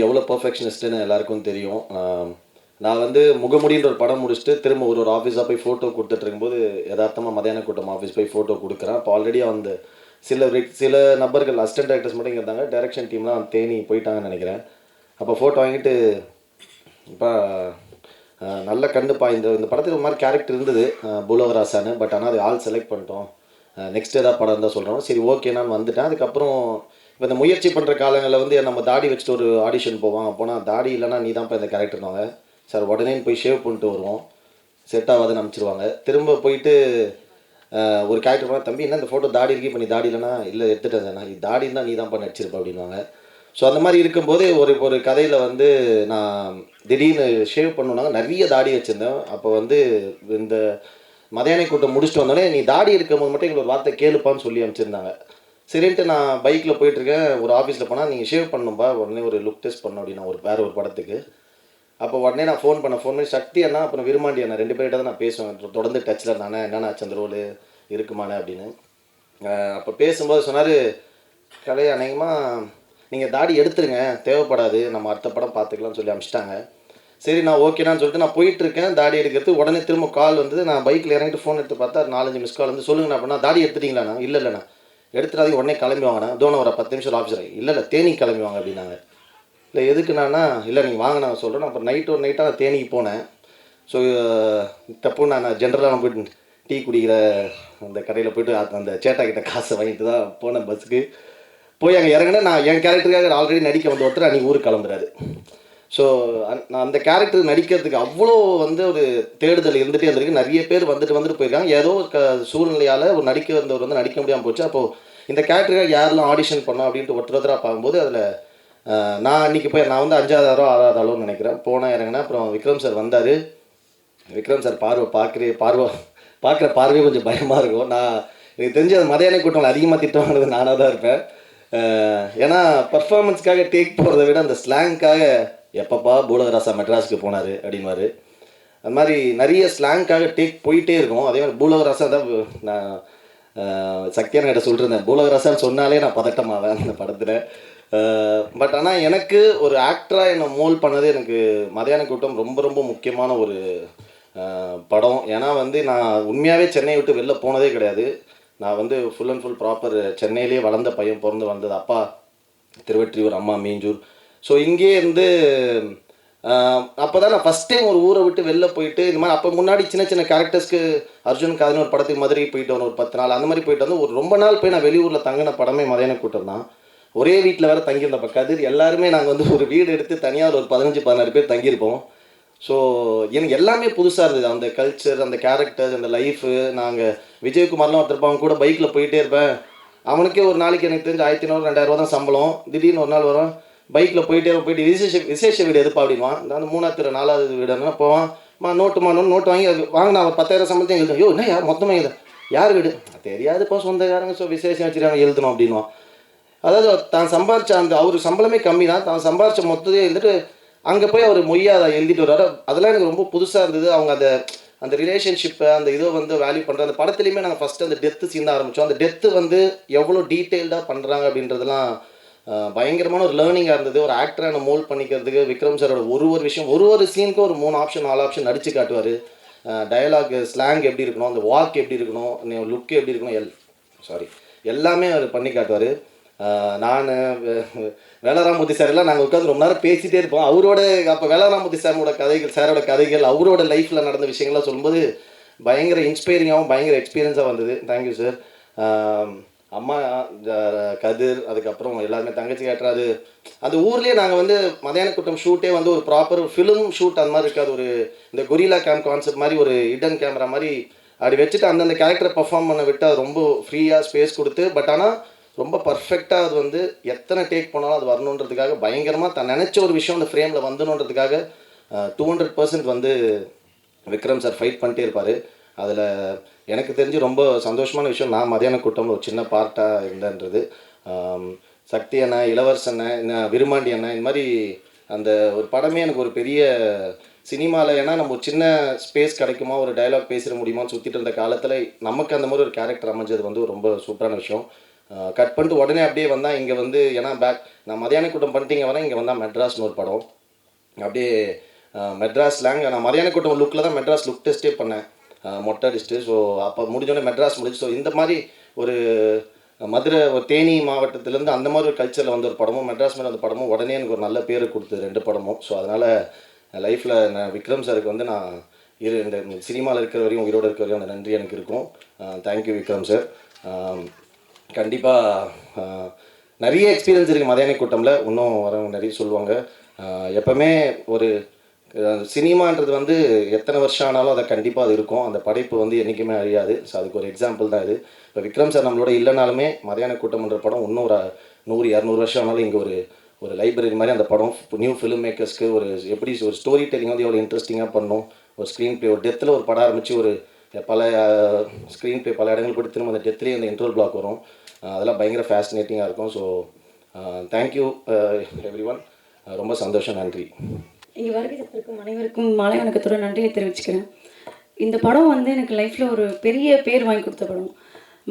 எவ்வளோ பர்ஃபெக்ஷனிஸ்ட்டுன்னு எல்லாருக்கும் தெரியும். நான் முகமுடின்ற ஒரு படம் முடிச்சுட்டு திரும்ப ஒரு ஆஃபீஸாக போய் ஃபோட்டோ கொடுத்துட்டு இருக்கும்போது யதார்த்தமாக மதியான கூட்டம் ஆஃபீஸ் போய் ஃபோட்டோ கொடுக்குறேன். அப்போ ஆல்ரெடி சில நபர்கள் அசிஸ்டன்ட் டைரக்டர்ஸ் மட்டும் இங்கே இருந்தாங்க. டைரக்ஷன் டீம்லாம் தேனி போயிட்டாங்கன்னு நினைக்கிறேன். அப்போ ஃபோட்டோ வாங்கிட்டு, இப்போ நல்ல கண்டுப்பா, இந்த படத்துக்கு ஒரு மாதிரி கேரக்டர் இருந்தது புலவராசான்னு. பட் ஆனால் அது ஆள் செலக்ட் பண்ணிட்டோம், நெக்ஸ்ட் ஏதாவது படம் இருந்தால் சொல்கிறோம். சரி ஓகே நான் வந்துட்டேன். அதுக்கப்புறம் இப்போ இந்த முயற்சி பண்ணுற காலங்களில் நம்ம தாடி வச்சுட்டு ஒரு ஆடிஷன் போவோம். போனால் தாடி இல்லைனா நீ தான் இப்போ இந்த கேரக்டர்னாங்க சார், உடனே போய் ஷேவ் பண்ணிட்டு வருவோம், செட் ஆகாதுன்னு அனுப்பிச்சிருவாங்க. திரும்ப போயிட்டு ஒரு கேரக்டர் போனால், தம்பி என்ன இந்த ஃபோட்டோ தாடி இருக்கு, இப்போ நீ தாடி இல்லைனா இல்லை எடுத்துட்டேன் சார், நான் தாடி இருந்தால் நீ தான் நடிச்சிருப்ப அப்படின்வாங்க. ஸோ அந்த மாதிரி இருக்கும்போது ஒரு கதையில் நான் திடீர்னு ஷேவ் பண்ணுனாங்க, நிறைய தாடி வச்சுருந்தேன். அப்போ இந்த மதியான கூட்டம் முடிச்சுட்டு வந்தோடனே, நீ தாடி இருக்கும்போது மட்டும் எங்களுக்கு ஒரு வார்த்தை கேளுப்பான்னு சொல்லி அனுப்பிச்சிருந்தாங்க. சரின்ட்டு நான் பைக்கில் போயிட்டுருக்கேன். ஒரு ஆஃபீஸில் போனால், நீங்கள் ஷேவ் பண்ணணும்பா, உடனே ஒரு லுக் டெஸ்ட் பண்ணணும் அப்படின்னா வேறு ஒரு படத்துக்கு. அப்போ உடனே நான் ஃபோன் பண்ணி சக்தி அண்ணா அப்புறம் விரும்மாண்டி அண்ணா 2 பேர்கிட்ட தான் நான் பேசுவேன். தொடர்ந்து டச்சில் நானே என்னென்ன ஆச்சு அந்த ரோல் இருக்குமாண்ணே அப்படின்னு. அப்போ பேசும்போது சொன்னார், கலை அநேகமாக நீங்கள் தாடி எடுத்துருங்க, தேவைப்படாது, நம்ம அடுத்த படம் பார்த்துக்கலாம்னு சொல்லி அனுப்பிச்சிட்டாங்க. சரி நான் ஓகேனான்னு சொல்லிட்டு நான் போயிட்டுருக்கேன். தாடி எடுக்கிறது உடனே திரும்ப கால் நான் பைக்கில் இறங்கிட்டு ஃபோன் எடுத்து பார்த்தா 4-5 மிஸ் கால் சொல்லுங்கண்ணா அப்படின்னா, தாடி எடுத்துட்டீங்களாண்ணா? இல்லைண்ணா. எடுத்துடாதீங்க, உடனே கிளம்பி வாங்கினா, தோணை ஒரு 10 நிமிஷம் ஆஃபீஸர். இல்லை தேனி கிளம்பி வாங்க அப்படின்னாங்க. இல்லை எதுக்குண்ணா? இல்லை நீங்கள் வாங்க நான் சொல்கிறேன். அப்புறம் நைட்டாக நான் தேனிக்கு போனேன். ஸோ தப்பு நான் ஜென்ரலாக நான் போய்ட்டு டீ குடிக்கிற அந்த கடையில் போய்ட்டு அந்த சேட்டா கிட்ட காசை வாங்கிட்டு தான் போனேன் பஸ்ஸுக்கு. போய் அங்கே இறங்கினேன். நான் என் கேரக்டருக்காக ஆல்ரெடி நடிக்க ஒருத்தர் அன்றைக்கி ஊருக்கு கிளம்புறாரு. ஸோ நான் அந்த கேரக்டர் நடிக்கிறதுக்கு அவ்வளோ ஒரு தேடுதல் இருந்துகிட்டே இருந்திருக்கு. நிறைய பேர் வந்துட்டு போயிருக்காங்க. ஏதோ சூழ்நிலையால் ஒரு நடிக்க வந்தவர் நடிக்க முடியாமல் போச்சு. அப்போது இந்த கேரக்டருக்காக யாரெல்லாம் ஆடிஷன் பண்ணோம் அப்படின்ட்டு ஒருத்தராக பார்க்கும்போது அதில் நான் அன்றைக்கி போய் நான் 5வது ஆளோ 6வது ஆளோன்னு நினைக்கிறேன். போனேன், இறங்கினேன். அப்புறம் விக்ரம் சார் வந்தார். விக்ரம் சார் பார்க்குற பார்வையே கொஞ்சம் பயமாக இருக்கும். எனக்கு தெரிஞ்ச அந்த மதியான கூட்டம் அதிகமாக திட்டமானது நானாக தான் இருப்பேன். ஏன்னா பர்ஃபார்மன்ஸ்க்காக டேக் போகிறத விட அந்த ஸ்லாங்க்காக எப்பப்பா பூலகராசா மெட்ராஸுக்கு போனார் அப்படின்வார். அது மாதிரி நிறைய ஸ்லாங்காக டேக் போயிட்டே இருக்கும். அதே மாதிரி பூலோகராசா தான் நான் சக்தியான கிட்ட சொல்லிருந்தேன், பூலோகராசான்னு சொன்னாலே நான் பதட்டமாவேன் அந்த படத்தில். பட் ஆனால் எனக்கு ஒரு ஆக்டராக என்னை மோல்ட் பண்ணது எனக்கு மதியான கூட்டம் ரொம்ப ரொம்ப முக்கியமான ஒரு படம். ஏன்னா வந்து நான் உண்மையாகவே சென்னையை விட்டு வெளில போனதே கிடையாது. நான் வந்து ஃபுல் அண்ட் ஃபுல் ப்ராப்பர் சென்னையிலேயே வளர்ந்த பையன், பிறந்து வந்தது. அப்பா திருவெற்றியூர், அம்மா மீஞ்சூர். ஸோ இங்கே இருந்து அப்போ தான் நான் ஃபஸ்ட் டைம் ஒரு ஊரை விட்டு வெளில போயிட்டு இந்த மாதிரி. அப்போ முன்னாடி சின்ன சின்ன கேரக்டர்ஸ்க்கு அர்ஜுன் காதுன்னு ஒரு படத்துக்கு மதுரை போயிட்டு வரணும், ஒரு 10 நாள் அந்த மாதிரி போயிட்டு வந்து ஒரு ரொம்ப நாள் போய் நான் வெளியூரில் தங்கின படமே மதியான கூட்டம் தான். ஒரே வீட்டில் வேறு தங்கியிருந்தப்போ கதிர் எல்லாருமே நாங்கள் வந்து ஒரு வீடு எடுத்து தனியாக ஒரு 15-16 பேர் தங்கியிருப்போம். ஸோ எனக்கு எல்லாமே புதுசாக இருந்தது. அந்த கல்ச்சர், அந்த கேரக்டர்ஸ், அந்த லைஃபு. நாங்கள் விஜயகுமார்லாம் ஒருத்தருப்பாங்க கூட பைக்கில் போயிட்டே இருப்பேன். அவனுக்கே ஒரு நாளைக்கு எனக்கு தெரிஞ்சு 1500-2000 தான் சம்பளம். திடீர்னு ஒரு நாள் வரும், பைக்கில் போயிட்டு விசேஷ வீடு எதுப்பா அப்படின்வான். அந்த 3ஆவது 4வது வீடுன்னா போவான். நோட்டு வாங்கி அது வாங்கினா ஒரு 10,000 சம்பளத்தையும் எழுதும். யோ என்ன யார் மொத்தமாக எழுத யார் வீடு தெரியாதுப்பா, சொந்தக்காரங்க, ஸோ விசேஷம் வச்சுருக்காங்க எழுதணும் அப்படின்வான். அதாவது தான் சம்பாரிச்ச அந்த அவர் சம்பளமே கம்மி தான், தான் சம்பாரிச்ச மொத்தத்தையும் எழுதிட்டு அங்கே போய் அவர் மொய்யா அதை எழுதிட்டு வர்றாரு. அதெல்லாம் எனக்கு ரொம்ப புதுசாக இருந்தது. அவங்க அந்த ரிலேஷன்ஷிப்பை அந்த இதை வந்து வேல்யூ பண்ணுற அந்த படத்துலையுமே நாங்கள் ஃபஸ்ட்டு அந்த டெத்து சீன் தான் ஆரம்பித்தோம். அந்த டெத்து வந்து எவ்வளோ டீட்டெயில்டாக பண்ணுறாங்க அப்படின்றதுலாம் பயங்கரமான ஒரு லேர்னிங்காக இருந்தது. ஒரு ஆக்டரை என்னை மோல்ட் பண்ணிக்கிறதுக்கு விக்ரம் சாரோட ஒரு விஷயம், ஒரு சீனுக்கும் ஒரு 3 ஆப்ஷன் 4 ஆப்ஷன் நடித்து காட்டுவார். டயலாக், ஸ்லாங் எப்படி இருக்கணும், அந்த வாக் எப்படி இருக்கணும், லுக்கு எப்படி இருக்கணும், எல்லாமே அவர் பண்ணி காட்டுவார். நான் வேலராமூர்த்தி சாரெல்லாம் நாங்கள் உட்காந்து ரொம்ப நேரம் பேசிகிட்டே இருப்போம். அவரோட அப்போ வேலராமூர்த்தி சாரோட கதைகள் அவரோட லைஃப்பில் நடந்த விஷயங்கள்லாம் சொல்லும்போது பயங்கர இன்ஸ்பைரிங்காகவும் பயங்கர எக்ஸ்பீரியன்ஸாக வந்தது. Thank you sir. அம்மா, கதிர், அதுக்கப்புறம் எல்லாருமே தங்கச்சி கேட்டுறாரு. அந்த ஊர்லேயே நாங்கள் வந்து மதியான கூட்டம் ஷூட்டே வந்து ஒரு ப்ராப்பர் ஃபிலிம் ஷூட் அந்த மாதிரி இருக்காது. ஒரு இந்த கொரில்லா கேம்ப் கான்செப்ட் மாதிரி ஒரு ஹிடன் கேமரா மாதிரி அப்படி வச்சுட்டு அந்தந்த கேரக்டரை பர்ஃபார்ம் பண்ண விட்டு அது ரொம்ப ஃப்ரீயாக ஸ்பேஸ் கொடுத்து, பட் ஆனால் ரொம்ப பர்ஃபெக்டாக அது வந்து எத்தனை டேக் போனாலும் அது வரணுன்றதுக்காக பயங்கரமாக தான் நினச்ச ஒரு விஷயம் அந்த ஃப்ரேமில் வந்துணுன்றதுக்காக 200% வந்து விக்ரம் சார் ஃபைட் பண்ணிட்டே இருப்பார். அதில் எனக்கு தெரிஞ்சு ரொம்ப சந்தோஷமான விஷயம், நான் மதியான கூட்டம்ல ஒரு சின்ன பார்ட்டாக இருந்தேன்றது. சக்தி அண்ணன், இளவரசன் அண்ணன், விருமாண்டி அண்ணன், இந்த மாதிரி அந்த ஒரு படமே எனக்கு ஒரு பெரிய சினிமாவில், ஏன்னா நம்ம ஒரு சின்ன ஸ்பேஸ் கிடைக்குமா, ஒரு டைலாக் பேசிட முடியுமான்னு சுற்றிட்டு இருந்த காலத்தில் நமக்கு அந்த மாதிரி ஒரு கேரக்டர் அமைஞ்சது வந்து ரொம்ப சூப்பரான விஷயம். கட் பண்ணிட்டு உடனே அப்படியே வந்தால் இங்கே வந்து, ஏன்னா நான் மதியான கூட்டம் பண்ணிட்டு இங்கே வரேன். இங்கே வந்தால் மெட்ராஸ்னு ஒரு படம், அப்படியே மெட்ராஸ் ஸ்லாங். நான் மதியான கூட்டம் லுக்கில் தான் மெட்ராஸ் லுக் டெஸ்ட்டே பண்ணேன், மொட்டை அடிச்சுட்டு. ஸோ அப்போ முடிஞ்சோடனே மெட்ராஸ் முடிச்சு. ஸோ இந்த மாதிரி ஒரு மதுரை, ஒரு தேனி மாவட்டத்திலேருந்து அந்த மாதிரி ஒரு கல்ச்சரில் வந்த ஒரு படமும், மெட்ராஸ் மேலே அந்த படமும் உடனே எனக்கு ஒரு நல்ல பேர் கொடுத்தது 2 படமும். ஸோ அதனால் லைஃப்பில் நான் விக்ரம் சாருக்கு வந்து நான் இந்த சினிமாவில் இருக்கிற வரையும், உயிரோடு இருக்கிற வரையும் அந்த நன்றி எனக்கு இருக்கும். Thank you Vikram sir. கண்டிப்பாக நிறைய எக்ஸ்பீரியன்ஸ் இருக்குது மதியான கூட்டமில், இன்னும் வரவங்க நிறைய சொல்லுவாங்க. எப்போவுமே ஒரு சினிமான்றது வந்து எத்தனை வருஷம் ஆனாலும் அதை கண்டிப்பாக அது இருக்கும், அந்த படைப்பு வந்து என்றைக்குமே அழியாது. ஸோ அதுக்கு ஒரு எக்ஸாம்பிள் தான் இது. இப்போ விக்ரம் சார் நம்மளோட இல்லைனாலுமே மதியான கூட்டம்ன்ற படம் இன்னும் ஒரு 100-200 வருஷம் ஆனாலும் இங்கே ஒரு லைப்ரரி மாதிரி அந்த படம் நியூ ஃபிலிம் மேக்கர்ஸ்க்கு ஒரு எப்படி ஒரு ஸ்டோரி டெல்லிங் வந்து எவ்வளோ இன்ட்ரெஸ்டிங்காக பண்ணும், ஒரு ஸ்க்ரீன் ப்ளே, ஒரு டெத்தில் ஒரு படம் ஆரம்பித்து ஒரு பல ஸ்க்ரீன் ப்ளே பல இடங்கள் போட்டு திரும்ப அந்த டெத்லேயே அந்த இன்ட்ரோல் பிளாக் வரும், அதெல்லாம் பயங்கர ஃபேசினேட்டிங்காக இருக்கும். ஸோ தேங்க்யூ எவ்ரி ஒன், ரொம்ப சந்தோஷம், நன்றி. இங்கே வருகிறதுக்கும் அனைவருக்கும் மாலை வணக்கத்தோட நன்றியை தெரிவிச்சுக்கிறேன். இந்த படம் வந்து எனக்கு லைஃப்பில் ஒரு பெரிய பேர் வாங்கி கொடுத்த படம்.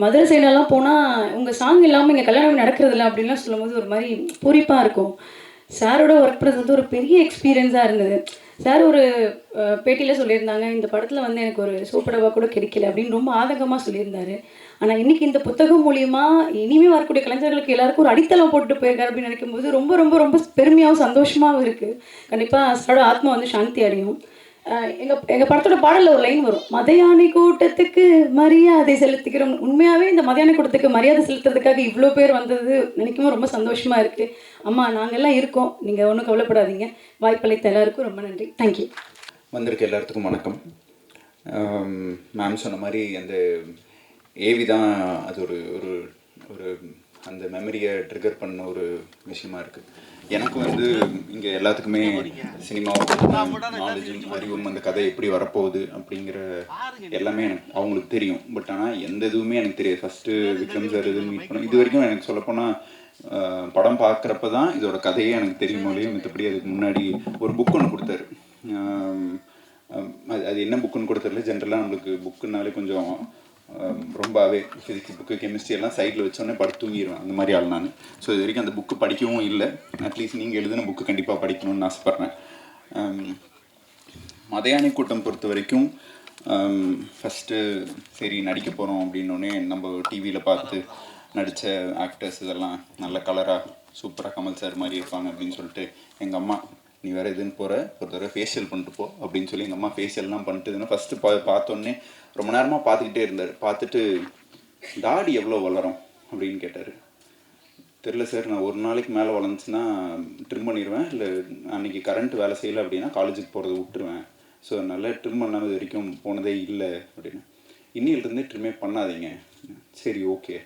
மதுரை சைடெல்லாம் போனால் உங்கள் சாங் இல்லாமல் இங்கே கல்யாணம் நடக்கிறதில்ல அப்படின்லாம் சொல்லும்போது ஒரு மாதிரி பூரிப்பாக இருக்கும். சாரோட ஒர்க் பண்ணுறது வந்து ஒரு பெரிய எக்ஸ்பீரியன்ஸாக இருந்தது. சார் ஒரு பேட்டியில் சொல்லியிருந்தாங்க, இந்த படத்தில் வந்து எனக்கு ஒரு சூப்பரவாக கூட கிடைக்கல அப்படின்னு ரொம்ப ஆதங்கமாக சொல்லியிருந்தாரு. ஆனால் இன்றைக்கி இந்த புத்தகம் மூலிமா இனிமேல் வரக்கூடிய கலைஞர்களுக்கு எல்லாருக்கும் ஒரு அடித்தளம் போட்டு போயிருக்காரு அப்படின்னு நினைக்கும்போது ரொம்ப ரொம்ப ரொம்ப பெருமையாகவும் சந்தோஷமாகவும் இருக்குது. கண்டிப்பாக சாரோட ஆத்மா வந்து சாந்தி அடையும். எங்கள் படத்தோட பாடலில் ஒரு லைன் வரும், மதியானை கூட்டத்துக்கு மரியாதை செலுத்துகிறோம். உண்மையாகவே இந்த மதியான கூட்டத்துக்கு மரியாதை செலுத்துறதுக்காக இவ்வளோ பேர் வந்தது நினைக்கும்போது ரொம்ப சந்தோஷமாக இருக்குது. அம்மா நாங்கள்லாம் இருக்கோம், நீங்கள் ஒன்றும் கவலைப்படாதீங்க. வாய்ப்பளித்த எல்லாருக்கும் ரொம்ப நன்றி. தேங்க்யூ. வந்திருக்க எல்லாத்துக்கும் வணக்கம். மேம் சொன்ன மாதிரி அந்த ஏவி தான் அது ஒரு ஒரு ஒரு அந்த மெமரியை ட்ரிகர் பண்ண ஒரு விஷயமா இருக்குது. எனக்கு வந்து இங்கே எல்லாத்துக்குமே சினிமாவும் நாலேஜும் அறிவும் அந்த கதை எப்படி வரப்போகுது அப்படிங்கிற எல்லாமே எனக்கு அவங்களுக்கு தெரியும். பட் ஆனால் எந்த இதுவுமே எனக்கு தெரியாது. ஃபஸ்ட்டு விக்ரம் சார் இது மீட் பண்ணோம், இது வரைக்கும் எனக்கு சொல்லப்போனால் படம் பார்க்குறப்ப தான் இதோட கதையே எனக்கு தெரியுமோ இல்லையோ, மற்றபடி அதுக்கு முன்னாடி ஒரு புக் ஒன்று கொடுத்தாரு, அது அது என்ன புக்குன்னு கூட தெரியல. ஜென்ரலாக நம்மளுக்கு புக்குனாலே கொஞ்சம் ரொம்பவே ஃபிசிக்ஸ் புக்கு கெமிஸ்ட்ரி எல்லாம் சைடில் வச்சோடனே படுத்து தூங்கிடுவேன். அந்த மாதிரி ஆள் நான். ஸோ இது வரைக்கும் அந்த புக்கு படிக்கவும் இல்லை. அட்லீஸ்ட் நீங்கள் எழுதின புக்கு கண்டிப்பாக படிக்கணும்னு ஆசைப்பட்றேன். மதையானை கூட்டம் பொறுத்த வரைக்கும் ஃபஸ்ட்டு சரி நடிக்க போகிறோம் அப்படின்னோடனே நம்ம டிவியில் பார்த்து நடித்த ஆக்டர்ஸ் இதெல்லாம் நல்ல கலராக சூப்பராக கமல் சார் மாதிரி இருப்பாங்க அப்படின்னு சொல்லிட்டு எங்கள் அம்மா, நீ வேறு இதுன்னு போகிற ஒரு தடவை ஃபேஷியல் பண்ணிட்டு போ அப்படின்னு சொல்லி எங்கள் அம்மா ஃபேஷியல்லாம் பண்ணிட்டுதுன்னா ஃபஸ்ட்டு பார்த்தோன்னே ரொம்ப நேரமாக பார்த்துக்கிட்டே இருந்தார். பார்த்துட்டு தாடி எவ்வளோ வளரும் அப்படின்னு கேட்டார். தெரில சார், நான் ஒரு நாளைக்கு மேலே வளர்ந்துச்சுன்னா ட்ரிம் பண்ணிடுவேன், இல்லை அன்றைக்கி கரண்ட் வேலை செய்யலை அப்படின்னா காலேஜுக்கு போகிறத விட்டுருவேன். ஸோ நல்லா ட்ரிம் பண்ணாமல் இது வரைக்கும் போனதே இல்லை அப்படின்னு. இன்னிலிருந்து ட்ரிம்மே பண்ணாதீங்க. சரி ஓகே.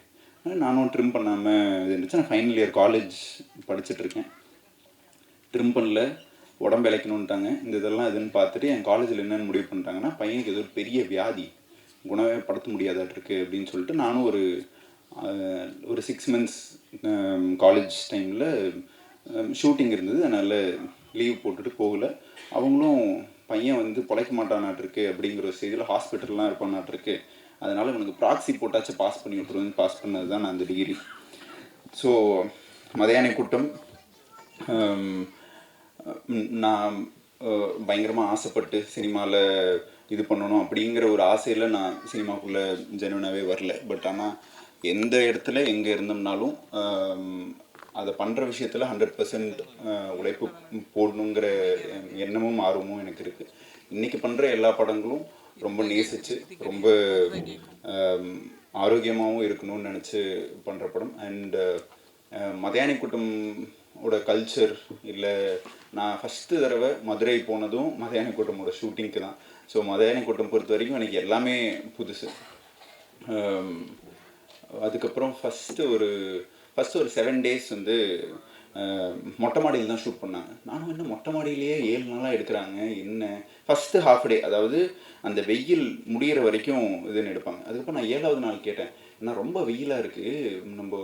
நானும் ட்ரிம் பண்ணாமல் இது இருந்துச்சு. நான் ஃபைனல் இயர் காலேஜ் படிச்சுட்ருக்கேன். ட்ரிம் பண்ணல, உடம்பு இழைக்கணுன்ட்டாங்க. இந்த இதெல்லாம் எதுன்னு பார்த்துட்டு என் காலேஜில் என்னென்னு முடிவு பண்ணிட்டாங்கன்னா, பையனுக்கு ஏதோ ஒரு பெரிய வியாதி, குணமே படுத்த முடியாதாட்டிருக்கு அப்படின்னு சொல்லிட்டு நானும் ஒரு 6 months காலேஜ் டைமில் ஷூட்டிங் இருந்தது. அதனால் லீவ் போட்டுட்டு போகல. அவங்களும் பையன் வந்து பொழைக்க மாட்டானாட்டிருக்கு அப்படிங்கிற ஒரு செய்தியில் ஹாஸ்பிட்டல்லாம் இருப்பானாட்டிருக்கு, அதனால் இவனுக்கு ப்ராக்சி போட்டாச்சும் பாஸ் பண்ணி விட்ருவேன். பாஸ் பண்ணது தான் நான் அந்த டிகிரி. ஸோ மதையானை கூட்டம் நான் பயங்கரமாக ஆசைப்பட்டு சினிமாவில் இது பண்ணணும் அப்படிங்கிற ஒரு ஆசையில் நான் சினிமாக்குள்ளே ஜெனுவனாகவே வரல. பட் ஆனால் எந்த இடத்துல எங்கே இருந்தோம்னாலும் அதை பண்ணுற விஷயத்தில் 100% உழைப்பு போடணுங்கிற எண்ணமும் ஆர்வமும் எனக்கு இருக்குது. இன்றைக்கி பண்ணுற எல்லா படங்களும் ரொம்ப நேசித்து ரொம்ப ஆரோக்கியமாகவும் இருக்கணும்னு நினச்சி பண்ணுற படம். அண்டு மதையானை கூட்டம் கல்ச்சர் இல்லை, நான் ஃபஸ்ட்டு தடவை மதுரை போனதும் மதையானை கூட்டமோட ஷூட்டிங்க்கு தான். ஸோ மதையானை கூட்டம் பொறுத்த வரைக்கும் எனக்கு எல்லாமே புதுசு. அதுக்கப்புறம் ஃபஸ்ட்டு ஒரு 7 days வந்து மொட்டை மாடியில் தான் ஷூட் பண்ணாங்க. நானும் என்ன மொட்டை மாடியிலேயே 7 நாளாக எடுக்கிறாங்க என்ன. ஃபஸ்ட்டு ½ day, அதாவது அந்த வெயில் முடிகிற வரைக்கும் இதுன்னு எடுப்பாங்க. அதுக்கப்புறம் நான் 7வது நாள் கேட்டேன், ஏன்னா ரொம்ப வெயிலாக இருக்குது, நம்ம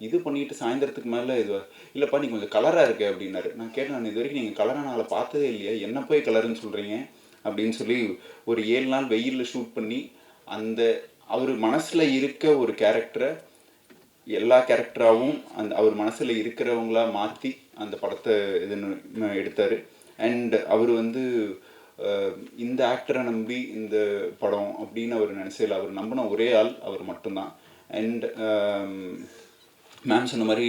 இது பண்ணிவிட்டு சாயந்தரத்துக்கு மேலே இது இல்லைப்பா நீ கொஞ்சம் கலராக இருக்கு அப்படின்னாரு. நான் கேட்டேன், நான் இது வரைக்கும் நீங்கள் கலராக நாளை பார்த்ததே இல்லையா, என்ன போய் கலருன்னு சொல்கிறீங்க அப்படின்னு சொல்லி ஒரு 7 நாள் வெயிலில் ஷூட் பண்ணி அந்த அவர் மனசில் இருக்க ஒரு கேரக்டரை எல்லா கேரக்டராகவும் அவர் மனசில் இருக்கிறவங்களா மாற்றி அந்த படத்தை இதுன்னு எடுத்தார். அண்ட் அவர் வந்து இந்த ஆக்டரை நம்பி இந்த படம் அப்படின்னு அவர் நினச்சதில்லை. அவர் நம்பின ஒரே ஆள் அவர் மட்டும்தான். அண்ட் மேம் சொன்ன மாதிரி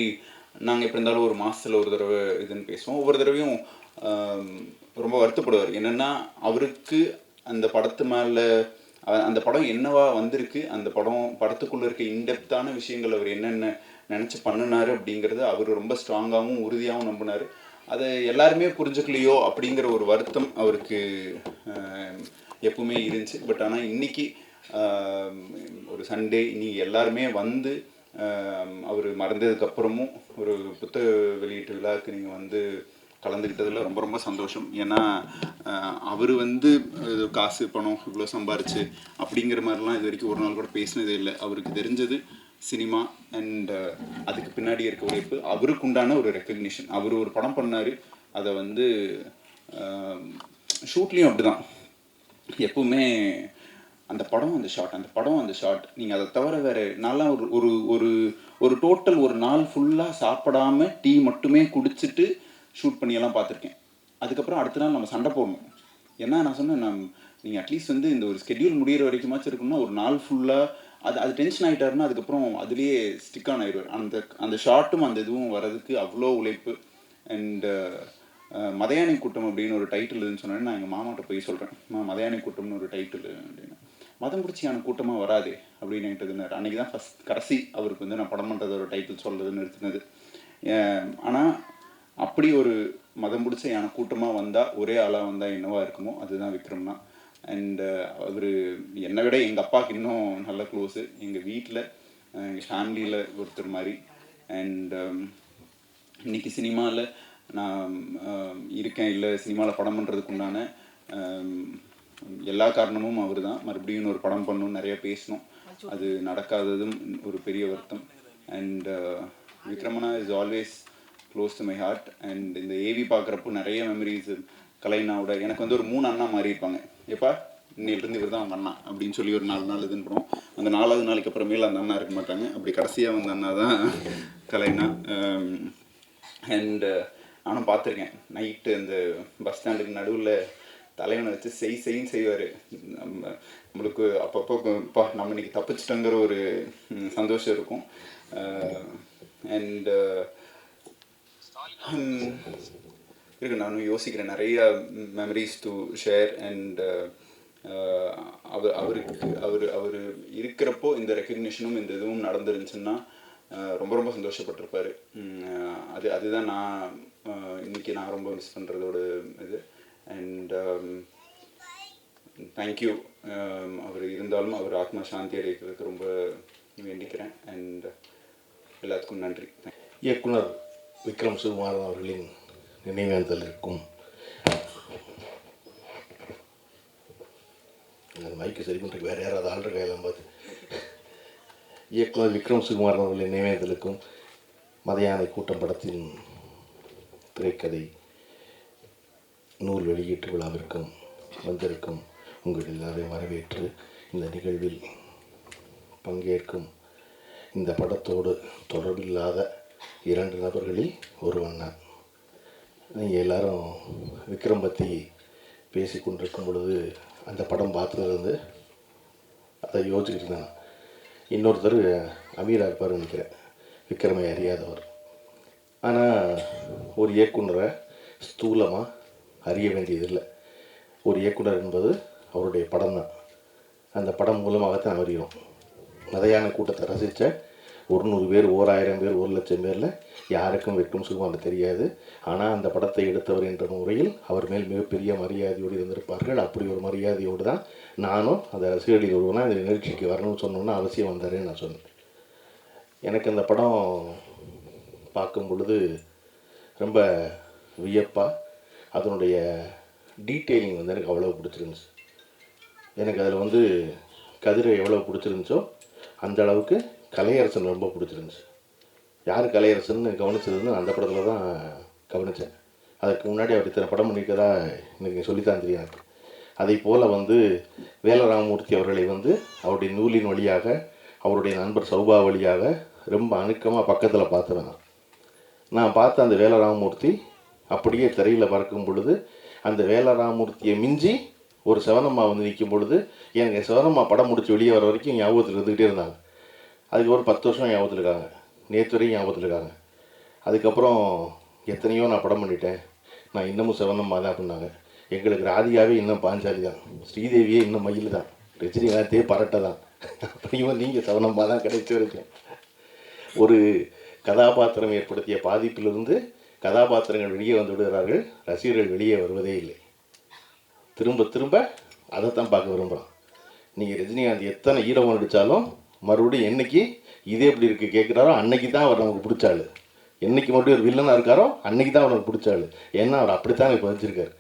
நாங்கள் எப்படி இருந்தாலும் ஒரு மாதத்தில் ஒரு தடவை இதுன்னு பேசுவோம். ஒவ்வொரு தடவையும் ரொம்ப வருத்தப்படுவார். என்னென்னா அவருக்கு அந்த படத்து மேலே அந்த படம் என்னவா வந்திருக்கு, அந்த படத்துக்குள்ளே இருக்க இன்டெப்த்தான விஷயங்கள் அவர் என்னென்ன நினச்சி பண்ணினார் அப்படிங்கிறது அவர் ரொம்ப ஸ்ட்ராங்காகவும் உறுதியாகவும் நம்பினார். அதை எல்லாருமே புரிஞ்சுக்கலையோ அப்படிங்கிற ஒரு வருத்தம் அவருக்கு எப்பவுமே இருந்துச்சு. பட் ஆனால் இன்றைக்கி ஒரு சண்டே நீங்கள் எல்லாருமே வந்து அவர் மறந்ததுக்கப்புறமும் ஒரு புத்தக வெளியீட்டு விழாவுக்கு நீங்கள் வந்து கலந்துக்கிட்டதில் ரொம்ப ரொம்ப சந்தோஷம். ஏன்னா அவர் வந்து காசு பணம் இவ்வளோ சம்பாரிச்சு அப்படிங்கிற மாதிரிலாம் இது வரைக்கும் ஒரு நாள் கூட பேசினதே இல்லை. அவருக்கு தெரிஞ்சது சினிமா அண்ட் அதுக்கு பின்னாடி இருக்க உழைப்பு, அவருக்கு உண்டான ஒரு ரெக்கக்னிஷன். அவர் ஒரு படம் பண்ணார், அதை வந்து ஷூட்லேயும் அப்படி தான் எப்பவுமே அந்த படம் அந்த ஷாட் நீங்கள் அதை தவிர வேறு நான்லாம் ஒரு ஒரு ஒரு டோட்டல் ஒரு நாள் ஃபுல்லாக சாப்பிடாமல் டீ மட்டுமே குடிச்சிட்டு ஷூட் பண்ணியெல்லாம் பார்த்துருக்கேன். அதுக்கப்புறம் அடுத்த நாள் நம்ம சண்டை போடணும். ஏன்னா நான் சொன்னேன், நீங்கள் அட்லீஸ்ட் வந்து இந்த ஒரு ஸ்கெட்யூல் முடிகிற வரைக்குமாச்சும் இருக்குன்னா ஒரு நாள் ஃபுல்லாக அது டென்ஷன் ஆகிட்டாருன்னா அதுக்கப்புறம் அதுலேயே ஸ்டிக் ஆன் ஆயிடுவார். அந்த ஷார்ட்டும் அந்த இதுவும் வர்றதுக்கு அவ்வளோ உழைப்பு. அண்டு மதையானை கூட்டம் அப்படின்னு ஒரு டைட்டில் இதுன்னு சொன்னேன். நான் எங்கள் மாமாட்ட போய் சொல்கிறேன், மதையானை கூட்டம்னு ஒரு டைட்டில் அப்படின்னு. மதம் பிடிச்சியான கூட்டமாக வராது அப்படின்னு என்கிட்ட அன்றைக்கி தான் கடைசி அவருக்கு வந்து நான் படம் பண்ணுறது ஒரு டைட்டில் சொல்கிறதுன்னு நிறுத்தினது. ஆனால் அப்படி ஒரு மதம் பிடிச்ச யான கூட்டமாக வந்தால் ஒரே ஆளாக வந்தால் என்னவா இருக்குமோ அதுதான் விக்ரம் தான். அண்டு அவர் என்னை விட எங்கள் அப்பாவுக்கு இன்னும் நல்ல க்ளோஸு, எங்கள் வீட்டில் எங்கள் ஃபேமிலியில் ஒருத்தர் மாதிரி. அண்டு இன்றைக்கி சினிமாவில் நான் இருக்கேன், இல்லை சினிமாவில் படம் பண்ணுறதுக்கு உண்டான எல்லா காரணமும் அவர் தான். மறுபடியும் ஒரு படம் பண்ணணும்னு நிறைய பேசணும், அது நடக்காததும் ஒரு பெரிய வருத்தம். அண்ட் விக்ரமண்ணா is always close to my heart. And இந்த ஏவி பார்க்குறப்போ நிறைய மெமரிஸ் கலைனாவோட எனக்கு வந்து ஒரு 3 அண்ணா மாதிரி இருப்பாங்க. எப்பா இன்னிலிருந்து இவர் தான் அவங்க அண்ணா அப்படின்னு சொல்லி ஒரு 4 நாள் இதுன்னு பண்ணுவோம். அந்த 4வது நாளைக்கு அப்புறமேல அந்த அண்ணா இருக்க மாட்டாங்க. அப்படி கடைசியாக வந்த அண்ணா தான் கலைனா. அண்டு நானும் பார்த்துருக்கேன். நைட்டு அந்த பஸ் ஸ்டாண்டுக்கு நடுவில் தலைவனை வச்சு செய்ன்னு செய்வார். நம்மளுக்கு அப்பப்போ நம்ம இன்னைக்கு தப்பிச்சிட்டோங்கிற ஒரு சந்தோஷம் இருக்கும். அண்டு இருக்கு, நானும் யோசிக்கிறேன் நிறைய மெமரிஸ் டு ஷேர். அண்ட் அவர் இருக்கிறப்போ இந்த ரெக்கக்னிஷனும் இந்த இதுவும் நடந்துருந்துச்சுன்னா ரொம்ப ரொம்ப சந்தோஷப்பட்டிருப்பார். அதுதான் இன்றைக்கி நான் ரொம்ப மிஸ் பண்ணுறதோட இது. And thank you. அவர் இருந்தாலும் அவர் ஆத்மா சாந்தி அடைக்கிறதுக்கு ரொம்ப வேண்டிக்கிறேன். அண்ட் எல்லாத்துக்கும் நன்றி. இயக்குனர் விக்ரம் சுகுமாரன் அவர்களின் நினைவேந்தல் இருக்கும். அந்த மைக்கு சரி பண்ணுறதுக்கு வேறு யாராவது ஆள்ற கையெல்லாம் பார்த்து. இயக்குனர் விக்ரம் சுகுமாரன் அவர்களின் நினைவேந்தலுக்கும் மதியானை கூட்டம் படத்தின் திரைக்கதை நூல் வெளியீட்டு விழாவிற்கும் வந்திருக்கும் உங்கள் எல்லாரையும் வரவேற்று இந்த நிகழ்வில் பங்கேற்கும் இந்த படத்தோடு தொடர்பில்லாத 2 நபர்களில் ஒருவன் நான். நீங்கள் எல்லோரும் விக்ரம் பற்றி பேசி கொண்டிருக்கும் பொழுது அந்த படம் பார்த்ததுலேருந்து அதை யோசிச்சுக்கிட்டு இருந்தேன். இன்னொருத்தர் அமீரா இருப்பார்னு நினைக்கிறேன், விக்ரமை அறியாதவர். ஆனால் ஒரு இயக்குனரை ஸ்தூலமாக அறிய வேண்டியதில்லை. ஒரு இயக்குனர் என்பது அவருடைய படம் தான். அந்த படம் மூலமாகத்தான் அறிகிறோம். மதையான கூட்டத்தை ரசித்த 100 பேர், 1000 பேர், 1,00,000 பேரில் யாருக்கும் விக்ரம் சுகுமாரன் தெரியாது. ஆனால் அந்த படத்தை எடுத்தவர் என்ற முறையில் அவர் மேல் மிகப்பெரிய மரியாதையோடு இருந்திருப்பார்கள். அப்படி ஒரு மரியாதையோடு தான் நானும் அந்த ரசிகர்களில் ஒருவனா இந்த நிகழ்ச்சிக்கு வரணும்னு சொன்னோன்னா அவசியம் வந்தாரேன்னு நான் சொன்னேன். எனக்கு அந்த படம் பார்க்கும் பொழுது ரொம்ப வியப்பாக அதனுடைய டீட்டெயிலிங் எனக்கு அவ்வளோ பிடிச்சிருந்துச்சு. எனக்கு அதில் கதிரை எவ்வளோ பிடிச்சிருந்துச்சோ அந்த அளவுக்கு கலையரசன் ரொம்ப பிடிச்சிருந்துச்சு. யார் கலையரசன் கவனிச்சதுன்னு அந்த படத்தில் தான் கவனித்தேன். அதுக்கு முன்னாடி அவர் இத்தனை படம் பண்ணியிருக்கதா எனக்கு சொல்லித்தான் தெரியும் எனக்கு. அதை போல் வேலராமமூர்த்தி அவர்களை அவருடைய நூலின் வழியாக, அவருடைய நண்பர் சௌபா வழியாக ரொம்ப அணுக்கமாக பக்கத்தில் பார்த்தேன். நான் பார்த்த அந்த வேலராமமூர்த்தி அப்படியே திரையில் பறக்கும் பொழுது அந்த வேலராமமூர்த்தியை மிஞ்சி ஒரு சிவனம்மா நிற்கும் பொழுது எனக்கு சிவனம்மா படம் முடிச்சு வெளியே வர வரைக்கும் ஞாபகத்தில் இருந்துக்கிட்டே இருந்தாங்க. அதுக்கு ஒரு 10 வருஷம் ஞாபகத்தில் இருக்காங்க, நேற்று வரையும் ஞாபகத்தில் இருக்காங்க. அதுக்கப்புறம் எத்தனையோ நான் படம் பண்ணிட்டேன், நான் இன்னமும் சிவனம்மா தான் அப்படின்னாங்க. எங்களுக்கு ராதிகாவே இன்னும் பாஞ்சாலி தான், ஸ்ரீதேவியே இன்னும் மயில் தான், ரஜினிகாந்தே பரட்டை தான், அப்படியும் நீங்கள் சிவனம்மா தான் கிடைச்சி வரைக்கும். ஒரு கதாபாத்திரம் ஏற்படுத்திய பாதிப்பிலிருந்து கதாபாத்திரங்கள் வெளியே வந்து விடுகிறார்கள், ரசிகர்கள் வெளியே வருவதே இல்லை. திரும்ப திரும்ப அதைத்தான் பார்க்க விரும்புகிறோம். நீங்கள் ரஜினிகாந்த் எத்தனை ஹீரோவை நடித்தாலும் மறுபடியும் என்றைக்கு இதே எப்படி இருக்குது கேட்குறாரோ அன்னைக்கு தான் அவர் நமக்கு பிடிச்சாள். என்றைக்கு மறுபடியும் ஒரு வில்லனாக இருக்காரோ அன்னைக்கு தான் அவனுக்கு பிடிச்சாள். ஏன்னா அவர் அப்படித்தான் இப்போ வச்சிருக்கார்,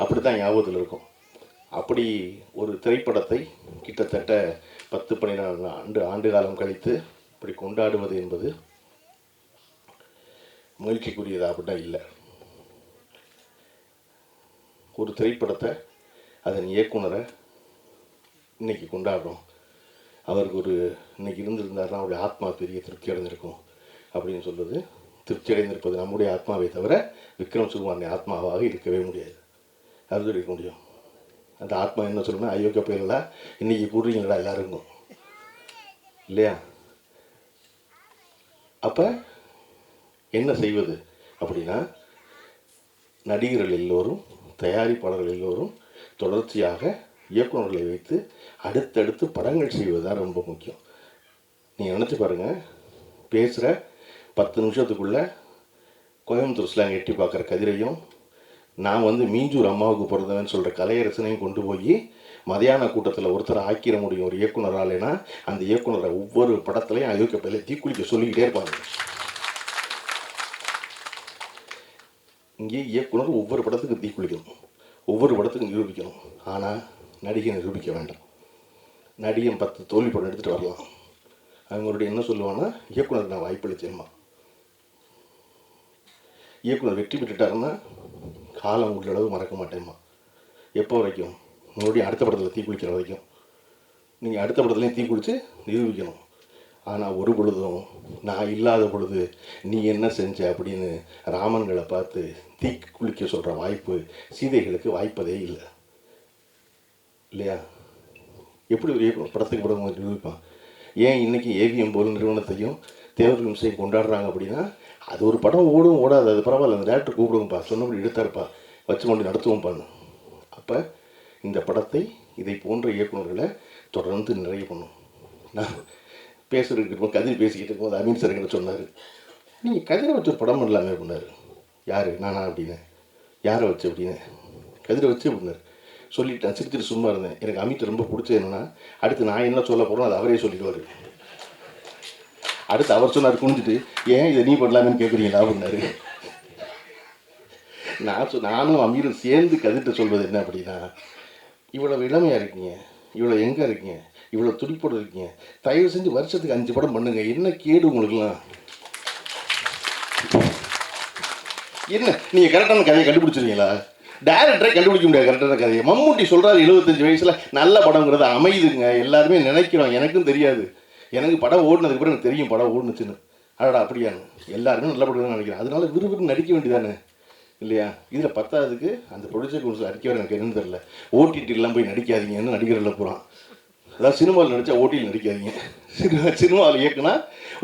அப்படித்தான் ஞாபகத்தில் இருக்கும். அப்படி ஒரு திரைப்படத்தை கிட்டத்தட்ட 10-12 ஆண்டு காலம் கழித்து இப்படி கொண்டாடுவது என்பது மகிழ்ச்சிக்குரியதா அப்படின்னா இல்லை. ஒரு திரைப்படத்தை அதன் இயக்குனரை இன்றைக்கி கொண்டாடுறோம். அவருக்கு இன்றைக்கி இருந்திருந்தாருன்னா அவருடைய ஆத்மா பெரிய திருப்தி அடைஞ்சிருக்கும் அப்படின்னு சொல்வது. திருப்தி அடைந்திருப்பது நம்முடைய ஆத்மாவை தவிர விக்ரம் சுகுமாரன் ஆத்மாவாக இருக்கவே முடியாது. அது இருக்க முடியும். அந்த ஆத்மா என்ன சொல்லணும்னா, அயோக்கிய பயிலா இன்றைக்கி கூடுறீங்களா எல்லாருக்கும் இல்லையா? அப்போ என்ன செய்வது அப்படின்னா, நடிகர்கள் எல்லோரும், தயாரிப்பாளர்கள் எல்லோரும் தொடர்ச்சியாக இயக்குநர்களை வைத்து அடுத்தடுத்து படங்கள் செய்வது தான் ரொம்ப முக்கியம். நீங்கள் நினச்சி பாருங்கள், பேசுகிற 10 நிமிஷத்துக்குள்ளே கோயம்புத்தூர் ஸ்லாங் எட்டி பார்க்குற கதிரையும், நான் மீஞ்சூர் அம்மாவுக்கு பிறந்தவன்னு சொல்கிற கலையரசனையும் கொண்டு போய் மதியான கூட்டத்தில் ஒருத்தரை ஆக்கிட முடியும் ஒரு இயக்குனராலேனா, அந்த இயக்குனரை ஒவ்வொரு படத்துலையும் அயோக்கிய பயில தீக்குளிக்க சொல்லிக்கிட்டே இருப்பாங்க. இங்கே இயக்குனர் ஒவ்வொரு படத்துக்கும் தீக்குளிக்கணும், ஒவ்வொரு படத்துக்கும் நிரூபிக்கணும். ஆனால் நடிகை நிரூபிக்க வேண்டாம். நடிகன் 10 தோல்வி படம் எடுத்துகிட்டு வரலாம், அவங்களுடைய என்ன சொல்லுவான்னா, இயக்குனருக்கு நான் வாய்ப்பளிச்சேம்மா. இயக்குனர் வெற்றி பெற்றுட்டாருன்னா காலம் உள்ளளவு மறக்க மாட்டேம்மா. எப்போ வரைக்கும்? மறுபடியும் அடுத்த படத்தில் தீ குளிக்கிற வரைக்கும் நீங்கள் அடுத்த படத்துலையும் தீ குளித்து நிரூபிக்கணும். ஆனால் ஒரு பொழுதும் நான் இல்லாத பொழுது நீ என்ன செஞ்ச அப்படின்னு ராமன்களை பார்த்து தீ குளிக்க சொல்கிற வாய்ப்பு சீதைகளுக்கு வாய்ப்பதே இல்லை இல்லையா? எப்படி ஒரு படத்துக்கு படம் நிரூபிப்பான்? ஏன் இன்றைக்கி ஏவிஎம் போல் நிறுவனத்தையும் தேவர் விமர்சையும் கொண்டாடுறாங்க அப்படின்னா, அது ஒரு படம் ஓடும் ஓடாது, அது பரவாயில்ல, அந்த டேரக்டர் கூப்பிடுவோம்ப்பா, சொன்னபடி எடுத்தாருப்பா, வச்சு கொண்டு நடத்துவோம்ப்பான்னு. அப்போ இந்த படத்தை இதை போன்ற இயக்குநர்களை தொடர்ந்து நிறைய பண்ணும். நான் பேசுகிறதுக்கு இருக்கும்போது கதிர் பேசிக்கிட்டு இருக்கும்போது அமீன் சார் என்கிட்ட சொன்னார், நீங்கள் கதிரை வச்சு ஒரு படம் பண்ணலாமே அப்படின்னாரு. யார்? நானா அப்படின்னு. யாரை வச்சு அப்படின்னு? கதிரை வச்சு அப்படின்னாரு. சொல்லிவிட்டேன், சிரிச்சிட்டு சும்மா இருந்தேன். எனக்கு அமித் ரொம்ப பிடிச்சது என்னென்னா, அடுத்து நான் என்ன சொல்ல போகிறோம் அது அவரே சொல்லிடுவார். அடுத்து அவர் சொன்னார் குனிஞ்சிட்டு, ஏன் இதை நீ பண்ணலாமேன்னு கேட்குறீங்களா அப்படின்னாரு. நானும் அமீரும் சேர்ந்து கதிர்கிட்ட சொல்வது என்ன அப்படின்னா, இவ்வளோ இளமையாக இருக்கீங்க, இவ்வளோ எங்கே இருக்கீங்க, இவ்வளோ துடிப்போடு இருக்கீங்க, தயவு செஞ்சு வருஷத்துக்கு 5 படம் பண்ணுங்க, என்ன கேடு உங்களுக்குலாம்? என்ன நீங்கள் கரெக்டான கதையை கண்டுபிடிச்சிருக்கீங்களா? டேரக்டரை கண்டுபிடிக்க முடியாது கரெக்டான கதையை. மம்முட்டி சொல்கிறாரு 75 வயசில் நல்ல படங்கிறது அமையுதுங்க, எல்லாருமே நினைக்கிறோம், எனக்கும் தெரியாது. எனக்கு படம் ஓடினதுக்கு அப்புறம் எனக்கு தெரியும் படம் ஓடுனுச்சுன்னு. அடடா அப்படியான்னு எல்லாருமே நல்ல படம் நினைக்கிறேன். அதனால விறுவிறு நடிக்க வேண்டியதானே இல்லையா? இதில் பத்தாவதுக்கு அந்த ப்ரொடியூசர் கவுன்சில் அடிக்க எனக்கு என்னன்னு தெரில, ஓடிடிலாம் போய் நடிக்காதீங்கன்னு நடிகரில் போகிறான். அதாவது சினிமாவில் நடித்தா ஓடியில் நடிக்காதீங்க, சினிமாவில் இயக்குனா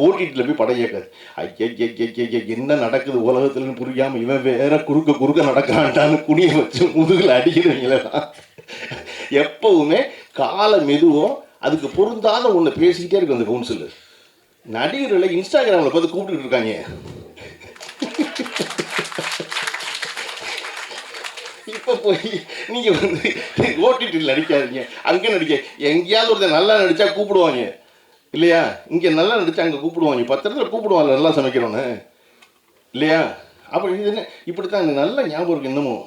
ஓடிடியில் போய் படம் இயக்காது. ஐயா என்ன நடக்குது உலகத்துலன்னு புரியாமல் இவன் வேற குறுக்க நடக்கான்டான்னு குனியை வச்சு முதுகில் அடிக்கிறவங்களா. எப்பவுமே கால மெதுவும் அதுக்கு பொருந்தாத ஒன்று பேசிக்கிட்டே இருக்கு அந்த கவுன்சில். நடிகர்களை இன்ஸ்டாகிராமில் பார்த்து கூப்பிட்டுக்கிட்டு இருக்காங்க. இப்போ போய் நீங்கள் வந்து ஓடிடியில் நடிக்காதீங்க, அங்கே நடிக்க, எங்கேயாவது ஒருத்தர் நல்லா நடித்தா கூப்பிடுவாங்க இல்லையா? இங்கே நல்லா நடித்தா அங்கே கூப்பிடுவாங்க, 10 இடத்துல கூப்பிடுவாங்க நல்லா சமைக்கிறோன்னு இல்லையா? அப்போ இது என்ன இப்படித்தான் எனக்கு நல்ல ஞாபகம் இருக்குது இன்னமும்.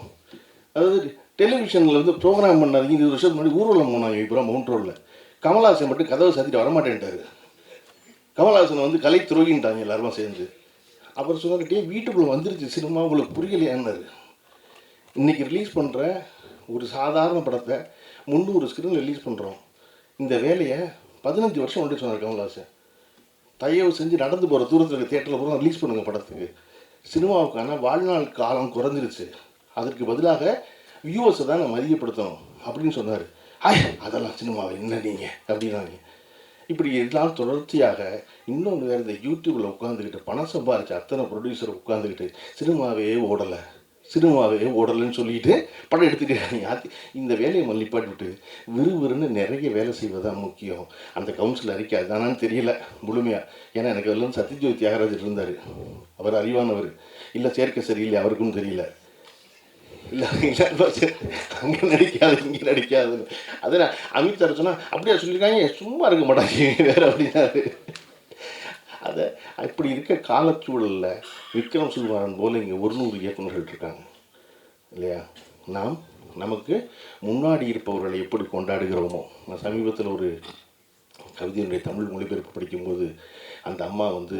அதாவது டெலிவிஷனில் வந்து ப்ரோக்ராம் பண்ணாதீங்க. 20 வருஷத்துக்கு முன்னாடி ஊர்வலம் போனாங்க இப்போ மவுண்ட் ரோடில். கமல்ஹாசன் மட்டும் கதவை சாத்திட்டு வரமாட்டேன்ட்டார். கமல்ஹாசனை வந்து கலை துரோகின்ட்டாங்க எல்லாருமா சேர்ந்து. அப்புறம் சொன்னாக்கிட்டே வீட்டுக்குள்ளே வந்துருச்சு சினிமா, உங்களுக்கு புரியலையான்னாரு. இன்றைக்கி ரிலீஸ் பண்ணுற ஒரு சாதாரண படத்தை 300 ஸ்க்ரீன் ரிலீஸ் பண்ணுறோம். இந்த வேலையை 15 வருஷம் ஒன்றே சொன்னார் கமல்ஹாசன். தயவு செஞ்சு நடந்து போகிற தூரத்தில் இருக்க தேட்டரில் போகிறோம் ரிலீஸ் பண்ணுங்கள் படத்துக்கு. சினிமாவுக்கான வாழ்நாள் காலம் குறைஞ்சிருச்சு, அதற்கு பதிலாக வியூவர்ஸை தான் நம்ம அதிகப்படுத்தணும் அப்படின்னு சொன்னார். அதெல்லாம் சினிமாவை என்ன நீங்கள் அப்படின்னாங்க. இப்படி எல்லாம் தொடர்ச்சியாக இன்னொன்று வேறு, இந்த யூடியூப்பில் உட்காந்துக்கிட்டு பணம் சம்பாதிச்ச அத்தனை ப்ரொடியூசர் உட்காந்துக்கிட்டு சினிமாவே ஓடலைன்னு சொல்லிட்டு படம் எடுத்துக்கிறாங்க. இந்த வேலையை மல்லிப்பாட்டு விட்டு விறுவிறுன்னு நிறைய வேலை செய்வதுதான் முக்கியம். அந்த கவுன்சில் அறிக்கை அதுதானான்னு தெரியல முழுமையாக. ஏன்னா எனக்கு அதில் சத்யஜோதி தியாகராஜர் இருந்தார், அவர் அறிவானவர். இல்லை சேர்க்கை சரியில்லை அவருக்கும் தெரியல. இல்லை அங்கே நடிக்காது இங்கே நடிக்காதுன்னு. அதில் அமித் சார் சொன்னால் அப்படியா சொல்லியிருக்காங்க, சும்மா இருக்க மாட்டாங்க வேறு அப்படின்னாரு. அதை இப்படி இருக்க காலச்சூழலில் விக்ரம் சுகுமாரன் போல் இங்கே 100 இயக்குநர்கள் இருக்காங்க இல்லையா? நமக்கு முன்னாடி இருப்பவர்களை எப்படி கொண்டாடுகிறோமோ. நான் சமீபத்தில் ஒரு கவிதையினுடைய தமிழ் மொழிபெயர்ப்பு படிக்கும்போது அந்த அம்மா வந்து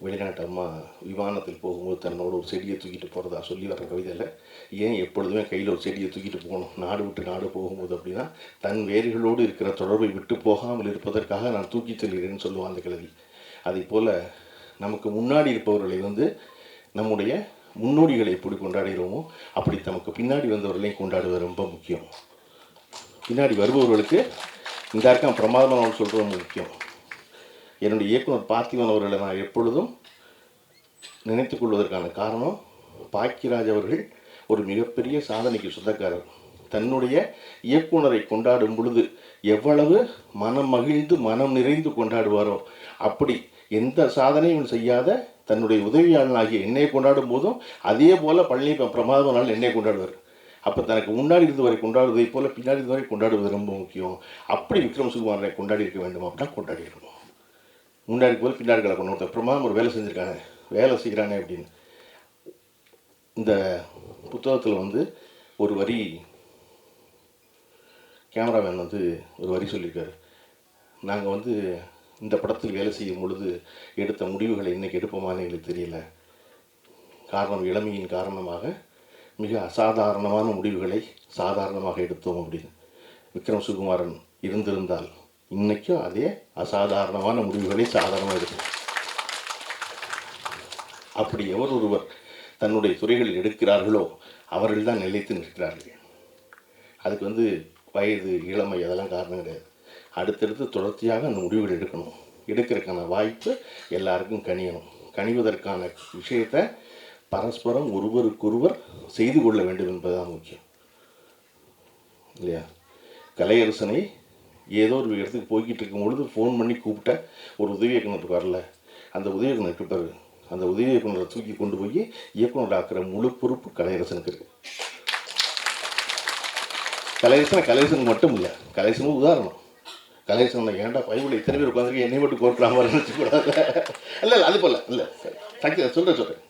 வெளிநாட்டு அம்மா விமானத்தில் போகும்போது தன்னோட ஒரு செடியை தூக்கிட்டு போகிறதா சொல்லி வர கவிதையில், ஏன் எப்பொழுதுமே கையில் ஒரு செடியை தூக்கிட்டு போகணும் நாடு விட்டு நாடு போகும்போது அப்படின்னா, தன் வேர்களோடு இருக்கிற தொடர்பை விட்டு போகாமல் இருப்பதற்காக நான் தூக்கி செல்கிறேன்னு சொல்லுவான் அந்த கிழவி. அதை போல் நமக்கு முன்னாடி இருப்பவர்களை வந்து நம்முடைய முன்னோடிகளை எப்படி கொண்டாடுகிறோமோ அப்படி நமக்கு பின்னாடி வந்தவர்களையும் கொண்டாடுவது ரொம்ப முக்கியம். பின்னாடி வருபவர்களுக்கு இந்த இருக்கான் பிரமாதமான சொல்கிறது முக்கியம். என்னுடைய இயக்குனர் பார்த்திபன் அவர்களை நான் எப்பொழுதும் நினைத்து கொள்வதற்கான காரணம், பாக்கியராஜ் அவர்கள் ஒரு மிகப்பெரிய சாதனைக்கு சொந்தக்காரர். தன்னுடைய இயக்குனரை கொண்டாடும் பொழுது எவ்வளவு மனம் மகிழ்ந்து மனம் நிறைந்து கொண்டாடுவாரோ, அப்படி எந்த சாதனையும் செய்யாத தன்னுடைய உதவியாளனாகிய என்னை கொண்டாடும் போதும் அதே போல் பழனி பிரமாதனால் என்னை கொண்டாடுவார். அப்போ தனக்கு முன்னாடி இருந்தவரை கொண்டாடுவதை போல் பின்னாடி இருந்தவரை கொண்டாடுவது ரொம்ப முக்கியம். அப்படி விக்ரம் சுகுமாரனை கொண்டாடி இருக்க வேண்டும் அப்படின்னா கொண்டாடி இருக்கணும். முன்னாடி போல் பின்னாடி கொண்டு ஒருத்தர் பிரமாதம் ஒரு வேலை செஞ்சுருக்கானே, வேலை செய்கிறானே அப்படின்னு. இந்த புத்தகத்தில் வந்து ஒரு வரி கேமராமேன் வந்து ஒரு வரி சொல்லியிருக்காரு. நாங்கள் வந்து இந்த படத்தில் வேலை செய்யும் பொழுது எடுத்த முடிவுகளை இன்றைக்கி எடுப்போமான்னு எங்களுக்கு தெரியல. காரணம் இளமையின் காரணமாக மிக அசாதாரணமான முடிவுகளை சாதாரணமாக எடுத்தோம் அப்படின்னு. விக்ரம் சுகுமாரன் இருந்திருந்தால் இன்றைக்கும் அதே அசாதாரணமான முடிவுகளை சாதாரணமாக எடுத்தோம். அப்படி எவர் ஒருவர் தன்னுடைய துறைகளில் எடுக்கிறார்களோ அவர்கள் தான் நிலைத்து நிற்கிறார்கள். அதுக்கு வயது, இளமை அதெல்லாம் காரணம் கிடையாது. அடுத்தடுத்து தொடர்ச்சியாக அந்த முடிவுகள் எடுக்கணும். எடுக்கிறதுக்கான வாய்ப்பு எல்லாருக்கும் கனியணும். கனிவதற்கான விஷயத்தை பரஸ்பரம் ஒருவருக்கொருவர் செய்து கொள்ள வேண்டும் என்பதுதான் முக்கியம் இல்லையா? கலையரசனை ஏதோ ஒரு இடத்துக்கு போய்கிட்டு இருக்கும் பொழுது ஃபோன் பண்ணி கூப்பிட்ட ஒரு உதவி இயக்குனருக்கு வரல, அந்த உதவி இயக்குனர் இருப்பார், அந்த உதவி இயக்குனரை தூக்கி கொண்டு போய் இயக்குனர் ஆக்கிற முழு பொறுப்பு கலையரசனுக்கு இருக்கு. கலையரசன் மட்டும் இல்லை, கலையரசனும் உதாரணம். கலையரசன் ஏன்டா பைபிள் இத்தனை பேர் உட்காந்துருக்கு, என்னை மட்டும் கோர்க்கலாமா நினச்சிக்கூடாது. இல்லை அது போல் இல்லை, சக்தி சொல்கிறேன்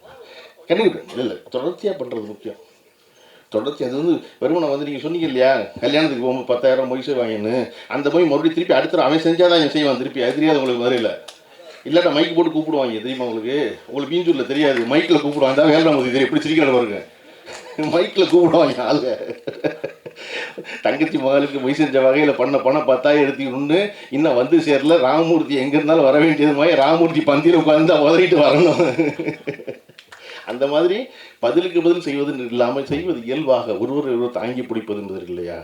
கண்டிப்பாக இல்லை, தொடர்ச்சியாக பண்ணுறது முக்கியம். தொடர்ச்சி அது வெறுமனை நீங்கள் சொன்னீங்க இல்லையா, கல்யாணத்துக்கு போகும்போது 10,000 மொய் செய்வாங்கன்னு, அந்த போய் மறுபடியும் திருப்பி அடுத்த அவன் செஞ்சால் தான் செய்வான் திருப்பி. அது தெரியாது உங்களுக்கு வரையில, இல்லாட்டா மைக்கு போட்டு கூப்பிடுவாங்க தெரியுமா உங்களுக்கு பீஞ்சூரில் தெரியாது, மைக்கில் கூப்பிடுவாங்க. தான் வேலை நமக்கு தெரியும், எப்படி சிரிக்கிற பாருங்க, மைக்கில் கூப்பிடுவாங்க ஆளுங்க. தங்கச்சி மகளுக்கு மொய் செஞ்ச வகையில் பண்ண பணம் 10,000 எடுத்துக்கணும்னு இன்னும் சேரல. ராமமூர்த்தி எங்கே இருந்தாலும் வர வேண்டியது மாதிரி ராமமூர்த்தி பந்தியில் உட்காந்து தான் உதறிட்டு வரணும். அந்த மாதிரி பதிலுக்கு பதில் செய்வது இல்லாமல் செய்வது இயல்பாக ஒருவர் தாங்கி பிடிப்பது என்பது இல்லையா?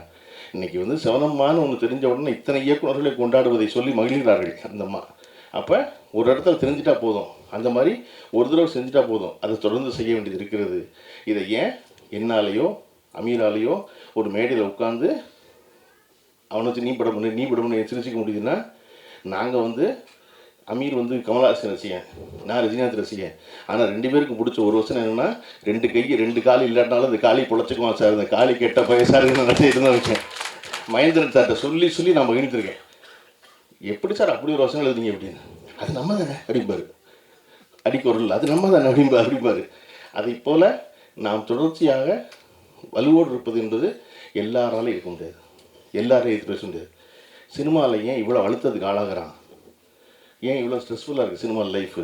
இன்றைக்கி சிவனம்மான்னு ஒன்று தெரிஞ்ச உடனே இத்தனை இயக்குநர்களை கொண்டாடுவதை சொல்லி மகிழ்கிறார்கள் அந்தம்மா. அப்போ ஒரு இடத்துல தெரிஞ்சிட்டா போதும், அந்த மாதிரி ஒரு தடவை செஞ்சுட்டா போதும், அதை தொடர்ந்து செய்ய வேண்டியது இருக்கிறது. இதை ஏன் என்னாலேயோ அமீராலேயோ ஒரு மேடையில் உட்காந்து அவனை வச்சு நீ படம்னு சிரிச்சிக்க முடியுதுன்னா, நாங்கள் அமீர் கமல்ஹாசன் ரசிகன், நான் ரஜினிகாந்த் ரசிகன். ஆனால் 2 பேருக்கு பிடிச்ச ஒரு வருஷம் என்னென்னா, 2 கை 2 கால் இல்லாட்டினாலும் அந்த காலி பொழைச்சிக்குவான் சார், அந்த காலி கெட்ட பையசாருன்னு நினச்சிட்டு தான் வச்சேன். மகேந்திரன் சார்கிட்ட சொல்லி நான் மகிழ்ந்துருக்கேன். எப்படி சார் அப்படி ஒரு வருஷம் எழுதுங்க அப்படின்னு, அது நம்ம தானே அப்படிம்பாரு, அடிக்கொருள் அது நம்ம தானே அப்படிம்பாரு. அதை போல் நாம் தொடர்ச்சியாக வலுவோடு இருப்பது என்பது எல்லாராலும் இருக்க முடியாது, எல்லாரையும் எதிர்த்து பேச முடியாது. சினிமாவில் ஏன் இவ்வளோ அழுத்தத்துக்கு ஆளாகிறான், ஏன் இவ்வளோ ஸ்ட்ரெஸ்ஃபுல்லாக இருக்குது சினிமா லைஃபு,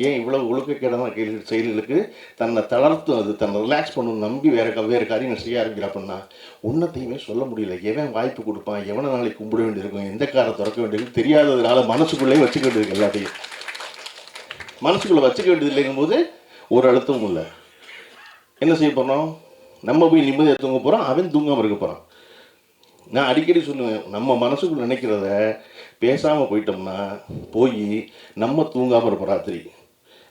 ஏன் இவ்வளோ ஒழுக்கக்கேடான செயல்களுக்கு தன்னை தளர்த்தும், அது தன்னை ரிலாக்ஸ் பண்ணணும் நம்பி வேறு காரியம் செய்ய ஆரம்பிக்கிற அப்படின்னா ஒன்றத்தையுமே சொல்ல முடியல. எவன் வாய்ப்பு கொடுப்பான், எவனை நாளைக்கு கும்பிட வேண்டியிருக்கும், எந்த காரை திறக்க வேண்டியிருக்கும் தெரியாததுனால மனசுக்குள்ளேயே வச்சுக்க வேண்டியிருக்கு. எல்லாத்தையும் மனசுக்குள்ளே வச்சுக்க வேண்டியது இல்லைங்கும்போது ஒரு அழுத்தமும் இல்லை. என்ன செய்ய போகிறோம், நம்ம போய் நிம்மதியாக தூங்க போகிறோம், அவன் தூங்காமல் இருக்க போகிறான். நான் அடிக்கடி சொல்லுவேன், நம்ம மனசுக்குள்ள நினைக்கிறத பேசாமல் போயிட்டோம்னா நம்ம தூங்காமல் இருப்போம் ராத்திரி,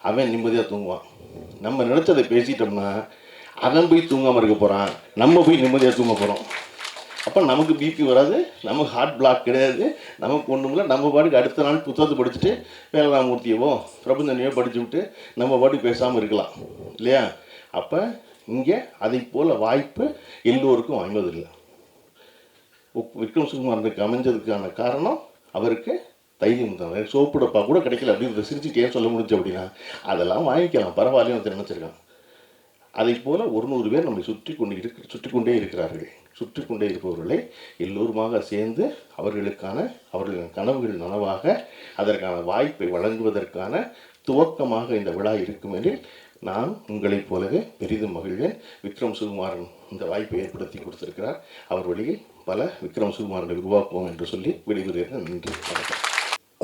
அவன் நிம்மதியாக தூங்குவான். நம்ம நினச்சதை பேசிட்டோம்னா அவன் போய் தூங்காமல் இருக்க போகிறான், நம்ம போய் நிம்மதியாக தூங்க போகிறோம். அப்போ நமக்கு பிபி வராது, நமக்கு ஹார்ட் பிளாக் கிடையாது, நமக்கு ஒன்றும் இல்லை. நம்ம பாட்டுக்கு அடுத்த நாள் புத்தகத்தை படிச்சுட்டு வேலராமூர்த்தியவோ பிரபஞ்சனையோ படித்து விட்டு நம்ம பாட்டுக்கு பேசாமல் இருக்கலாம் இல்லையா? அப்போ இங்கே அதை போல் வாய்ப்பு எல்லோருக்கும் வாய்ந்ததில்லை. விக்ரம் சுகுமாரனுக்கு அமைஞ்சதுக்கான காரணம் அவருக்கு தைரியம் தான். சோப்பு டப்பா கூட கிடைக்கல அப்படின்னு சிரிச்சுட்டு ஏன் சொல்ல முடிஞ்சு அப்படின்னா, அதெல்லாம் வாங்கிக்கலாம் பரவாயில்லைன்னு நினச்சிருக்கான். அதை போல் 100 பேர் நம்மை சுற்றி கொண்டே இருக்கிறார்கள். சுற்றி கொண்டே இருப்பவர்களை எல்லோருமாக சேர்ந்து அவர்களின் கனவுகள் நனவாக அதற்கான வாய்ப்பை வழங்குவதற்கான துவக்கமாக இந்த விழா இருக்கும் எனில் நான் உங்களைப் போலவே பெரிதும் மகிழ்வேன். விக்ரம் சுகுமாரன் இந்த வாய்ப்பை ஏற்படுத்தி கொடுத்திருக்கிறார். அவர் வழியில் பல விக்ரம் சுகுமாரனை உருவாக்குவோம் என்று சொல்லி விடைபெறுகிறேன். நன்றி, வணக்கம்.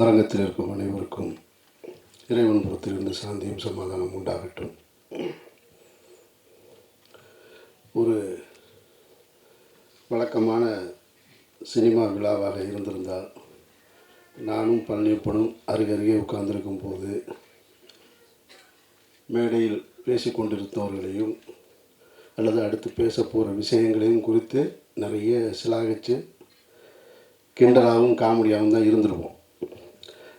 அரங்கத்தில் இருக்கும் அனைவருக்கும் இறைவன் புறத்திலிருந்து சாந்தியும் சமாதானம் உண்டாகட்டும். ஒரு வழக்கமான சினிமா விழாவாக இருந்திருந்தால் நானும் பழனியப்பனும் அருகருகே உட்கார்ந்திருக்கும் போது மேடையில் பேசிக்கொண்டிருந்தவர்களையும் அல்லது அடுத்து பேச போகிற விஷயங்களையும் குறித்து நிறைய சிலாகிச்சு கிண்டலாகவும் காமெடியாகவும் தான் இருந்திருப்போம்.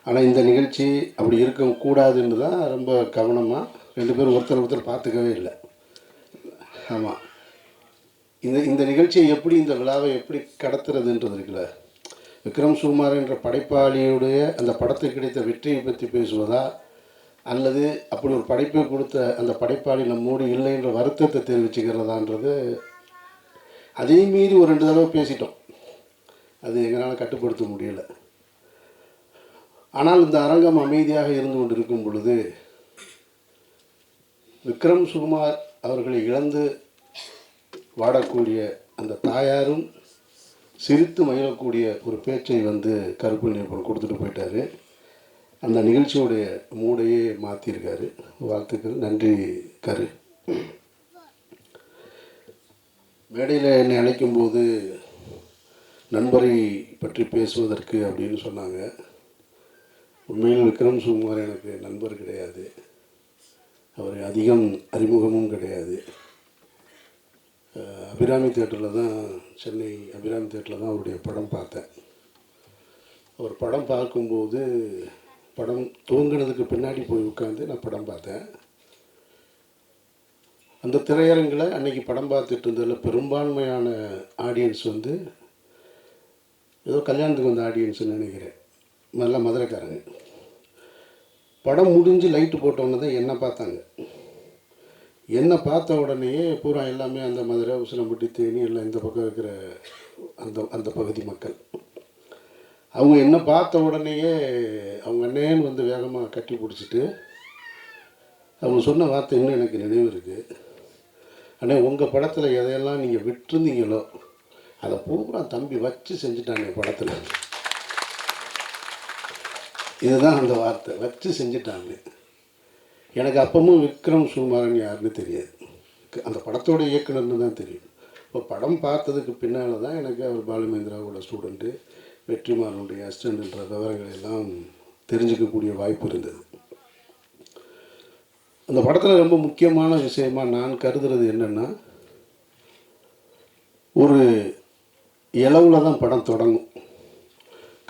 ஆனால் இந்த நிகழ்ச்சி அப்படி இருக்கக்கூடாதுன்னு தான் ரொம்ப கவனமாக 2 பேரும் ஒருத்தர் பார்த்துக்கவே இல்லை. ஆமாம், இந்த நிகழ்ச்சியை எப்படி, இந்த விழாவை எப்படி கடத்துறதுன்றது இருக்குல்ல. விக்ரம் சுகுமார் என்ற படைப்பாளியுடைய அந்த படத்துக்கு கிடைத்த வெற்றியை பற்றி பேசுவதா, அல்லது அப்படி ஒரு படைப்பை கொடுத்த அந்த படைப்பாளி நம்மோடு இல்லை என்ற வருத்தத்தை தெரிவிச்சுக்கிறதான்றது, அதே மீறி ஒரு 2 தடவை பேசிட்டோம். அது எங்களால் கட்டுப்படுத்த முடியலை. ஆனால் இந்த அரங்கம் அமைதியாக இருந்து கொண்டு இருக்கும் பொழுது விக்ரம் சுகுமார் அவர்களை இழந்து வாடக்கூடிய அந்த தாயாரும் சிரித்து மகிழக்கூடிய ஒரு பேச்சை வந்து கருப்பு நிருபன் கொடுத்துட்டு போயிட்டாரு. அந்த நிகழ்ச்சியோடைய மூடையே மாற்றிருக்காரு. வாழ்த்துக்கள். நன்றி கரு. மேடையில் என்னை அழைக்கும்போது நண்பரை பற்றி பேசுவதற்கு அப்படின்னு சொன்னாங்க. உண்மையில் விக்ரம் சுகுமார் எனக்கு நண்பர் கிடையாது. அவர் அதிகம் அறிமுகமும் கிடையாது. அபிராமி தேட்டரில் தான், சென்னை அபிராமி தேட்டரில் தான் அவருடைய படம் பார்த்தேன். அவர் படம் பார்க்கும்போது படம் துவங்கினதுக்கு பின்னாடி போய் உட்காந்து நான் படம் பார்த்தேன். அந்த திரையரங்கில் அன்றைக்கி படம் பார்த்துட்டு இருந்ததில் பெரும்பான்மையான ஆடியன்ஸ் வந்து ஏதோ கல்யாணத்துக்கு வந்த ஆடியன்ஸ்னு நினைக்கிறேன். நல்லா மதுரைக்காரங்க. படம் முடிஞ்சு லைட்டு போட்டோன்னே தான் என்னை பார்த்தாங்க. என்னை பார்த்த உடனேயே பூரா எல்லாமே அந்த மதுரை, உசிலம்பட்டி, தேனி எல்லாம் இந்த பக்கம் இருக்கிற அந்த பகுதி மக்கள். அவங்க என்ன பார்த்த உடனேயே அவங்க அண்ணேன்னு வந்து வேகமாக கட்டி பிடிச்சிட்டு அவங்க சொன்ன வார்த்தை இன்னும் எனக்கு நினைவு இருக்குது. அண்ணே, உங்கள் படத்தில் எதையெல்லாம் நீங்கள் விட்டுருந்தீங்களோ அதை பூரா தம்பி வச்சு செஞ்சுட்டானே படத்தில். இதுதான் அந்த வார்த்தை, வச்சு செஞ்சுட்டாங்க. எனக்கு அப்பவும் விக்ரம் சுகுமாரன் யாருன்னு தெரியாது. அந்த படத்தோட இயக்குனர்னு தான் தெரியும். இப்போ படம் பார்த்ததுக்கு பின்னால் தான் எனக்கு அவர் பாலுமேந்திராவோட ஸ்டூடெண்ட்டு, வெற்றிமாறனுடைய அசிஸ்டண்ட்ன்ற விவரங்கள் எல்லாம் தெரிஞ்சுக்கக்கூடிய வாய்ப்பு இருந்தது. அந்த படத்தில் ரொம்ப முக்கியமான விஷயமா நான் கருதுறது என்னென்னா, ஒரு இளவில் தான் படம் தொடங்கும்.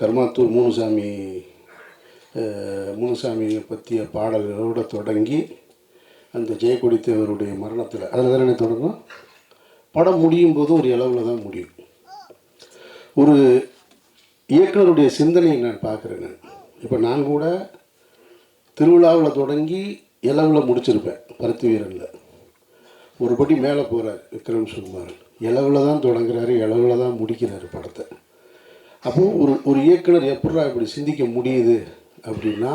கர்மாத்தூர் முனுசாமியை பற்றிய பாடல்களோடு தொடங்கி அந்த ஜெயக்கொடி தேவருடைய மரணத்தில் அதில் தானே தொடங்கும். படம் முடியும் போது ஒரு இளவில் தான் முடியும். ஒரு இயக்குனருடைய சிந்தனையை நான் பார்க்குறேன். இப்போ நான் கூட திருவிழாவில் தொடங்கி இளவில் முடிச்சிருப்பேன். பருத்தி வீரனில் ஒரு படி மேலே போகிறார் விக்ரம் சுகுமார். இளவில் தான் தொடங்குறாரு, இளவில் தான் முடிக்கிறாரு படத்தை. அப்போது ஒரு இயக்குனர் எப்படா இப்படி சிந்திக்க முடியுது அப்படின்னா,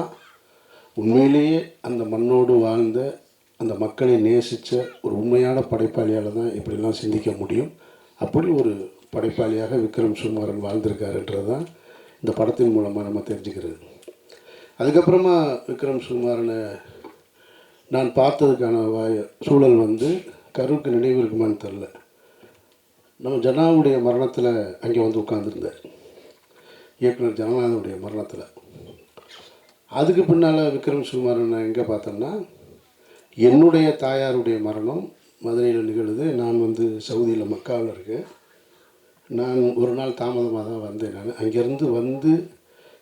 உண்மையிலேயே அந்த மண்ணோடு வாழ்ந்த அந்த மக்களை நேசித்த ஒரு உண்மையான படைப்பாளியால் தான் இப்படிலாம் சிந்திக்க முடியும். அப்படி ஒரு படைப்பாளியாக விக்ரம் சுகுமாரன் வாழ்ந்திருக்காருன்றது தான் இந்த படத்தின் மூலமாக நம்ம தெரிஞ்சுக்கிறது. அதுக்கப்புறமா விக்ரம் சுகுமாரனை நான் பார்த்ததுக்கான சூழல் வந்து கருவுக்கு நினைவு இருக்குமான்னு தெரில. நம்ம ஜனாவுடைய மரணத்தில் அங்கே வந்து உட்காந்துருந்தார், இயக்குனர் ஜனநாதனுடைய மரணத்தில். அதுக்கு பின்னால் விக்ரம் சுகுமாரன் நான் எங்கே பார்த்தோம்னா, என்னுடைய தாயாருடைய மரணம் மதுரையில் நிகழுது. நான் வந்து சவுதியில் மக்காவில் இருக்கேன். நான் ஒரு நாள் தாமதமாக தான் வந்தேன். நான் அங்கேருந்து வந்து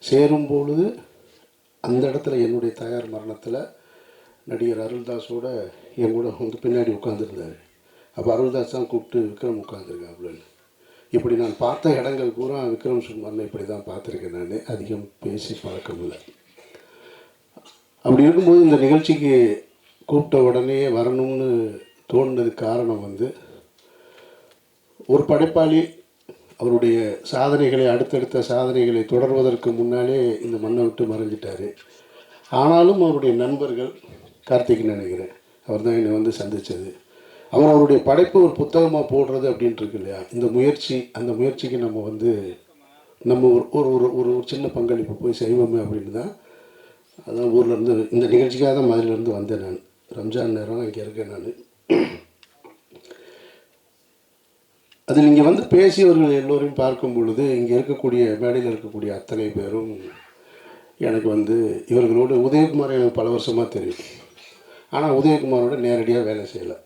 சேரும்பொழுது அந்த இடத்துல என்னுடைய தாயார் மரணத்தில் நடிகர் அருள்தாஸோட என் கூட வந்து பின்னாடி உட்காந்துருந்தார். அப்போ அருள்தாஸ் தான் கூப்பிட்டு விக்ரம் உட்காந்துருக்காப்புலன்னு. இப்படி நான் பார்த்த இடங்கள் பூரா விக்ரம் சுகுமாரனை இப்படி தான் பார்த்துருக்கேன். நான் அதிகம் பேசி பழக்கம் இல்லை. அப்படி இருக்கும்போது இந்த நிகழ்ச்சிக்கு கூப்பிட்ட உடனே வரணும்னு தோணுனதுக்கு காரணம் வந்து, ஒரு படைப்பாளி அவருடைய சாதனைகளை, அடுத்தடுத்த சாதனைகளை தொடர்வதற்கு முன்னாலே இந்த மண்ணை விட்டு மறைஞ்சிட்டார். ஆனாலும் அவருடைய நண்பர்கள், கார்த்திக்னு நினைக்கிறேன், அவர் தான் என்னை வந்து சந்தித்தது. அவருடைய படைப்பு ஒரு புத்தகமாக போடுறது அப்படின்ட்டு இருக்கு இல்லையா, இந்த முயற்சி, அந்த முயற்சிக்கு நம்ம வந்து நம்ம ஒரு ஒரு ஒரு சின்ன பங்களிப்பு போய் செய்வோமே அப்படின்னு தான். அதான் ஊர்லேருந்து இந்த நிகழ்ச்சிக்காக தான் மதுரையிலேருந்து வந்தேன். நான் ரம்ஜான் நேரம் இங்கே இருக்கேன். நான் அதில் இங்கே வந்து பேசியவர்கள் எல்லோரையும் பார்க்கும் பொழுது, இங்கே இருக்கக்கூடிய மேடையில் இருக்கக்கூடிய அத்தனை பேரும் எனக்கு வந்து, இவர்களோடு உதயகுமார் எனக்கு பல வருஷமாக தெரியும். ஆனால் உதயகுமாரோட நேரடியாக வேலை செய்யலை.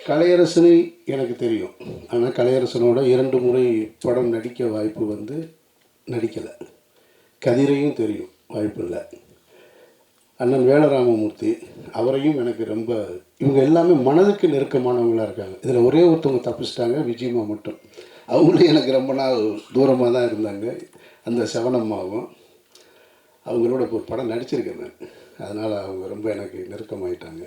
கலையரசனை எனக்கு தெரியும். ஆனால் கலையரசனோட 2 முறை படம் நடிக்க வாய்ப்பு வந்து நடிக்கலை. கதிரையும் தெரியும், வாய்ப்பு இல்லை. அண்ணன் வேலராமமூர்த்தி, அவரையும் எனக்கு ரொம்ப, இவங்க எல்லாமே மனதுக்கு நெருக்கமானவங்களாக இருக்காங்க. இதில் ஒரே ஒருத்தவங்க தப்பிச்சிட்டாங்க, விஜயம்மா மட்டும். அவங்களும் எனக்கு ரொம்ப நாள் தூரமாக தான் இருந்தாங்க. அந்த செவனம்மாவும் அவங்களோட ஒரு படம் நடிச்சிருக்கேன் நான். அதனால் அவங்க ரொம்ப எனக்கு நெருக்கமாயிட்டாங்க.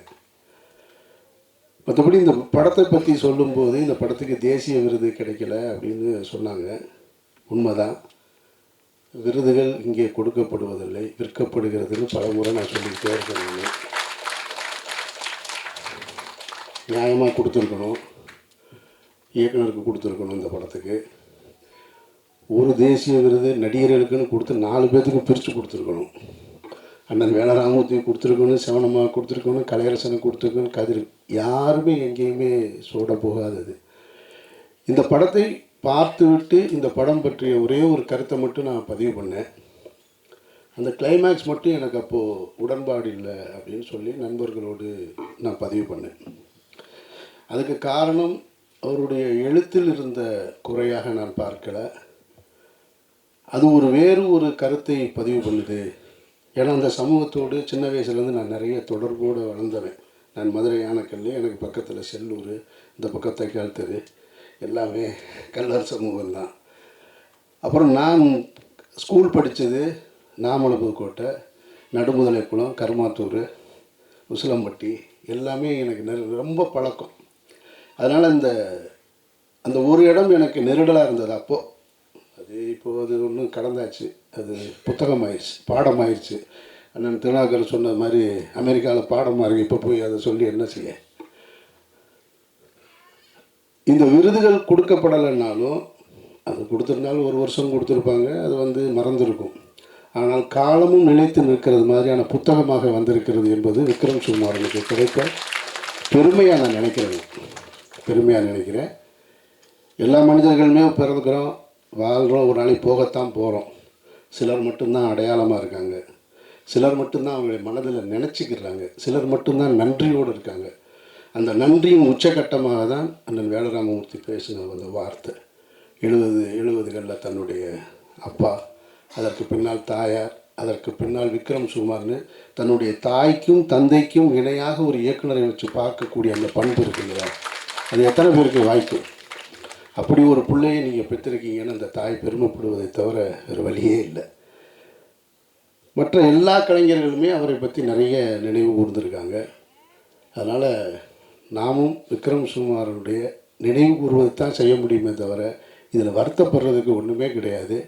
மற்றபடி இந்த படத்தை பற்றி சொல்லும்போது, இந்த படத்துக்கு தேசிய விருது கிடைக்கல அப்படின்னு சொன்னாங்க. உண்மைதான். விருதுகள் இங்கே கொடுக்கப்படுவதில்லை, விற்கப்படுகிறதுன்னு பல முறை நான் சொல்லிக்கிட்டே இருக்கேன். நியாயமாக கொடுத்துருக்கணும், இயக்குனருக்கு கொடுத்துருக்கணும். இந்த படத்துக்கு ஒரு தேசிய விருது நடிகர்களுக்குன்னு கொடுத்து 4 பேர்த்துக்கு பிரித்து கொடுத்துருக்கணும். அண்ணன் வேல ராமமூர்த்தி கொடுத்துருக்கணும், சிவனம்மா கொடுத்துருக்கணும், கலையரசனுக்கு கொடுத்துருக்கணும், கதிர். யாருமே எங்கேயுமே சோட போகாதது. இந்த படத்தை பார்த்துவிட்டு இந்த படம் பற்றிய ஒரே ஒரு கருத்தை மட்டும் நான் பதிவு பண்ணேன். அந்த கிளைமேக்ஸ் மட்டும் எனக்கு அப்போது உடன்பாடு இல்லை அப்படின்னு சொல்லி நண்பர்களோடு நான் பதிவு பண்ணேன். அதுக்கு காரணம் அவருடைய எழுத்தில் இருந்த குறையாக நான் பார்க்கலை. அது வேறு ஒரு கருத்தை பதிவு பண்ணுது. ஏன்னா அந்த சமூகத்தோடு சின்ன வயசுலேருந்து நான் நிறைய தொடர்போடு வளர்ந்தவன். நான் மதுரை யானைக்கல், எனக்கு பக்கத்தில் செல்லூர், இந்த பக்கம் தைக்கால் தெரு, எல்லாமே கல்லர் சமூகம்தான். அப்புறம் நான் ஸ்கூல் படித்தது நாமலபுதுக்கோட்டை, நடுமுதலைக்குளம், கருமாத்தூர், உசிலம்பட்டி, எல்லாமே எனக்கு ரொம்ப பழக்கம். அதனால் அந்த ஒரு இடம் எனக்கு நெருடலாக இருந்தது அப்போது. அது இப்போது அது ஒன்றும் கடந்தாச்சு, அது புத்தகமாயிடுச்சு, பாடமாயிடுச்சு. அண்ணன் திருநாகர் சொன்ன மாதிரி அமெரிக்காவில் பாடமாக இருக்குது. இப்போ போய் அதை சொல்லி என்ன செய்ய? இந்த விருதுகள் கொடுக்கப்படலைன்னாலும், அது கொடுத்துருந்தாலும் ஒரு வருஷம் கொடுத்துருப்பாங்க, அது மறந்துருக்கும். ஆனால் காலமும் நிலைத்து நிற்கிறது மாதிரியான புத்தகமாக வந்திருக்கிறது என்பது விக்ரம் சுகுமாரனுக்கு கிடைத்த பெருமையாக நான் நினைக்கிறேன். எல்லா மனிதர்களுமே பிறந்துக்கிறோம், வாழ்கிறோம், ஒரு நாளைக்கு போகத்தான் போகிறோம். சிலர் மட்டும்தான் அடையாளமாக இருக்காங்க, சிலர் மட்டும்தான் அவங்களுடைய மனதில் நினச்சிக்கிறாங்க, சிலர் மட்டும்தான் நன்றியோடு இருக்காங்க. அந்த நன்றியின் உச்சகட்டமாக தான் அண்ணன் வேல ராமமூர்த்தி பேசின அந்த வார்த்தை. 70களில் தன்னுடைய அப்பா, அதற்கு பின்னால் தாயார், அதற்கு பின்னால் விக்ரம் சுகுமார்னு தன்னுடைய தாய்க்கும் தந்தைக்கும் இணையாக ஒரு இயக்குனரை வச்சு பார்க்கக்கூடிய அந்த பண்பு இருக்கு இல்லையா, அது எத்தனை பேருக்கு வாய்ப்பு? அப்படி ஒரு பிள்ளையை நீங்கள் பெற்றிருக்கீங்கன்னு அந்த தாய் பெருமைப்படுவதை தவிர வேறு வழியே இல்லை. மற்ற எல்லா கலைஞர்களுமே அவரை பற்றி நிறைய நினைவு கூர்ந்திருக்காங்க. அதனால் நாமும் விக்ரம் சுகுமாரனுடைய நினைவு கூறுவதைத்தான் செய்ய முடியுமே தவிர இதில் வருத்தப்படுறதுக்கு ஒன்றுமே கிடையாது.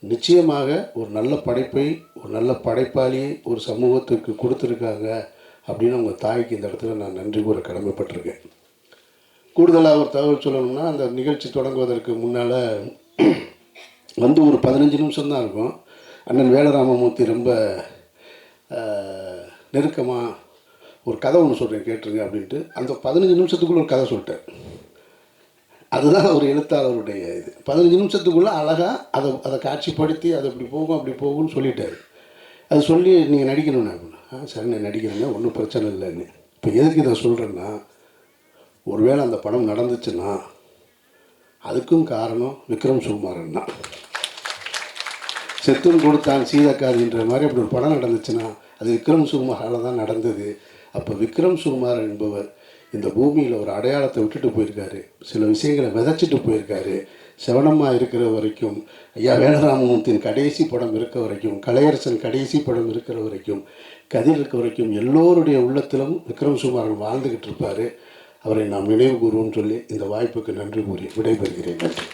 நிச்சயமாக ஒரு நல்ல படைப்பை, ஒரு நல்ல படைப்பாளியை ஒரு சமூகத்துக்கு கொடுத்துருக்காங்க அப்படின்னு அவங்க தாய்க்கு இந்த இடத்துல நான் நன்றி கூற கடமைப்பட்டிருக்கேன். கூடுதலாக ஒரு தகவல் சொல்லணும்னா, அந்த நிகழ்ச்சி தொடங்குவதற்கு முன்னால் ஒரு 15 நிமிஷம் தான் இருக்கும். அண்ணன் வேல ராமமூர்த்தி ரொம்ப நெருக்கமாக ஒரு கதை ஒன்று சொல்கிறேன் கேட்டுருங்க அப்படின்ட்டு அந்த 15 நிமிஷத்துக்குள்ளே ஒரு கதை சொல்லிட்டார். அதுதான் ஒரு எழுத்தாளருடைய இது. 15 நிமிஷத்துக்குள்ளே அழகாக அதை காட்சிப்படுத்தி அதை இப்படி போகும் அப்படி போகும்னு சொல்லிட்டார். அது சொல்லி நீங்கள் நடிக்கணும்னா அப்படின்னா, சரி நான் நடிக்கிறேன்னா ஒன்றும் பிரச்சனை இல்லைன்னு. இப்போ எதுக்கு இதை சொல்கிறேன்னா, ஒருவேளை அந்த படம் நடந்துச்சுன்னா அதுக்கும் காரணம் விக்ரம் சுகுமாரன் தான். செத்தும் கொடுத்தான் சீதக்காதின்ற மாதிரி அப்படி ஒரு படம் நடந்துச்சுன்னா அது விக்ரம் சுகுமாரால் தான் நடந்தது. அப்போ விக்ரம் சுகுமாரன் என்பவர் இந்த பூமியில் ஒரு அடையாளத்தை விட்டுட்டு போயிருக்காரு, சில விஷயங்களை விதைச்சிட்டு போயிருக்காரு. சிவனம்மா இருக்கிற வரைக்கும், ஐயா வேல ராமமூர்த்தியின் கடைசி படம் இருக்க வரைக்கும், கலையரசன் கடைசி படம் இருக்கிற வரைக்கும், கதிர் இருக்க வரைக்கும் எல்லோருடைய உள்ளத்திலும் விக்ரம் சுகுமாரன் வாழ்ந்துக்கிட்டு இருப்பார். அவரை நாம் நினைவு கூறுவோம்னு சொல்லி இந்த வாய்ப்புக்கு நன்றி கூறி விடைபெறுகிறேன். நன்றி.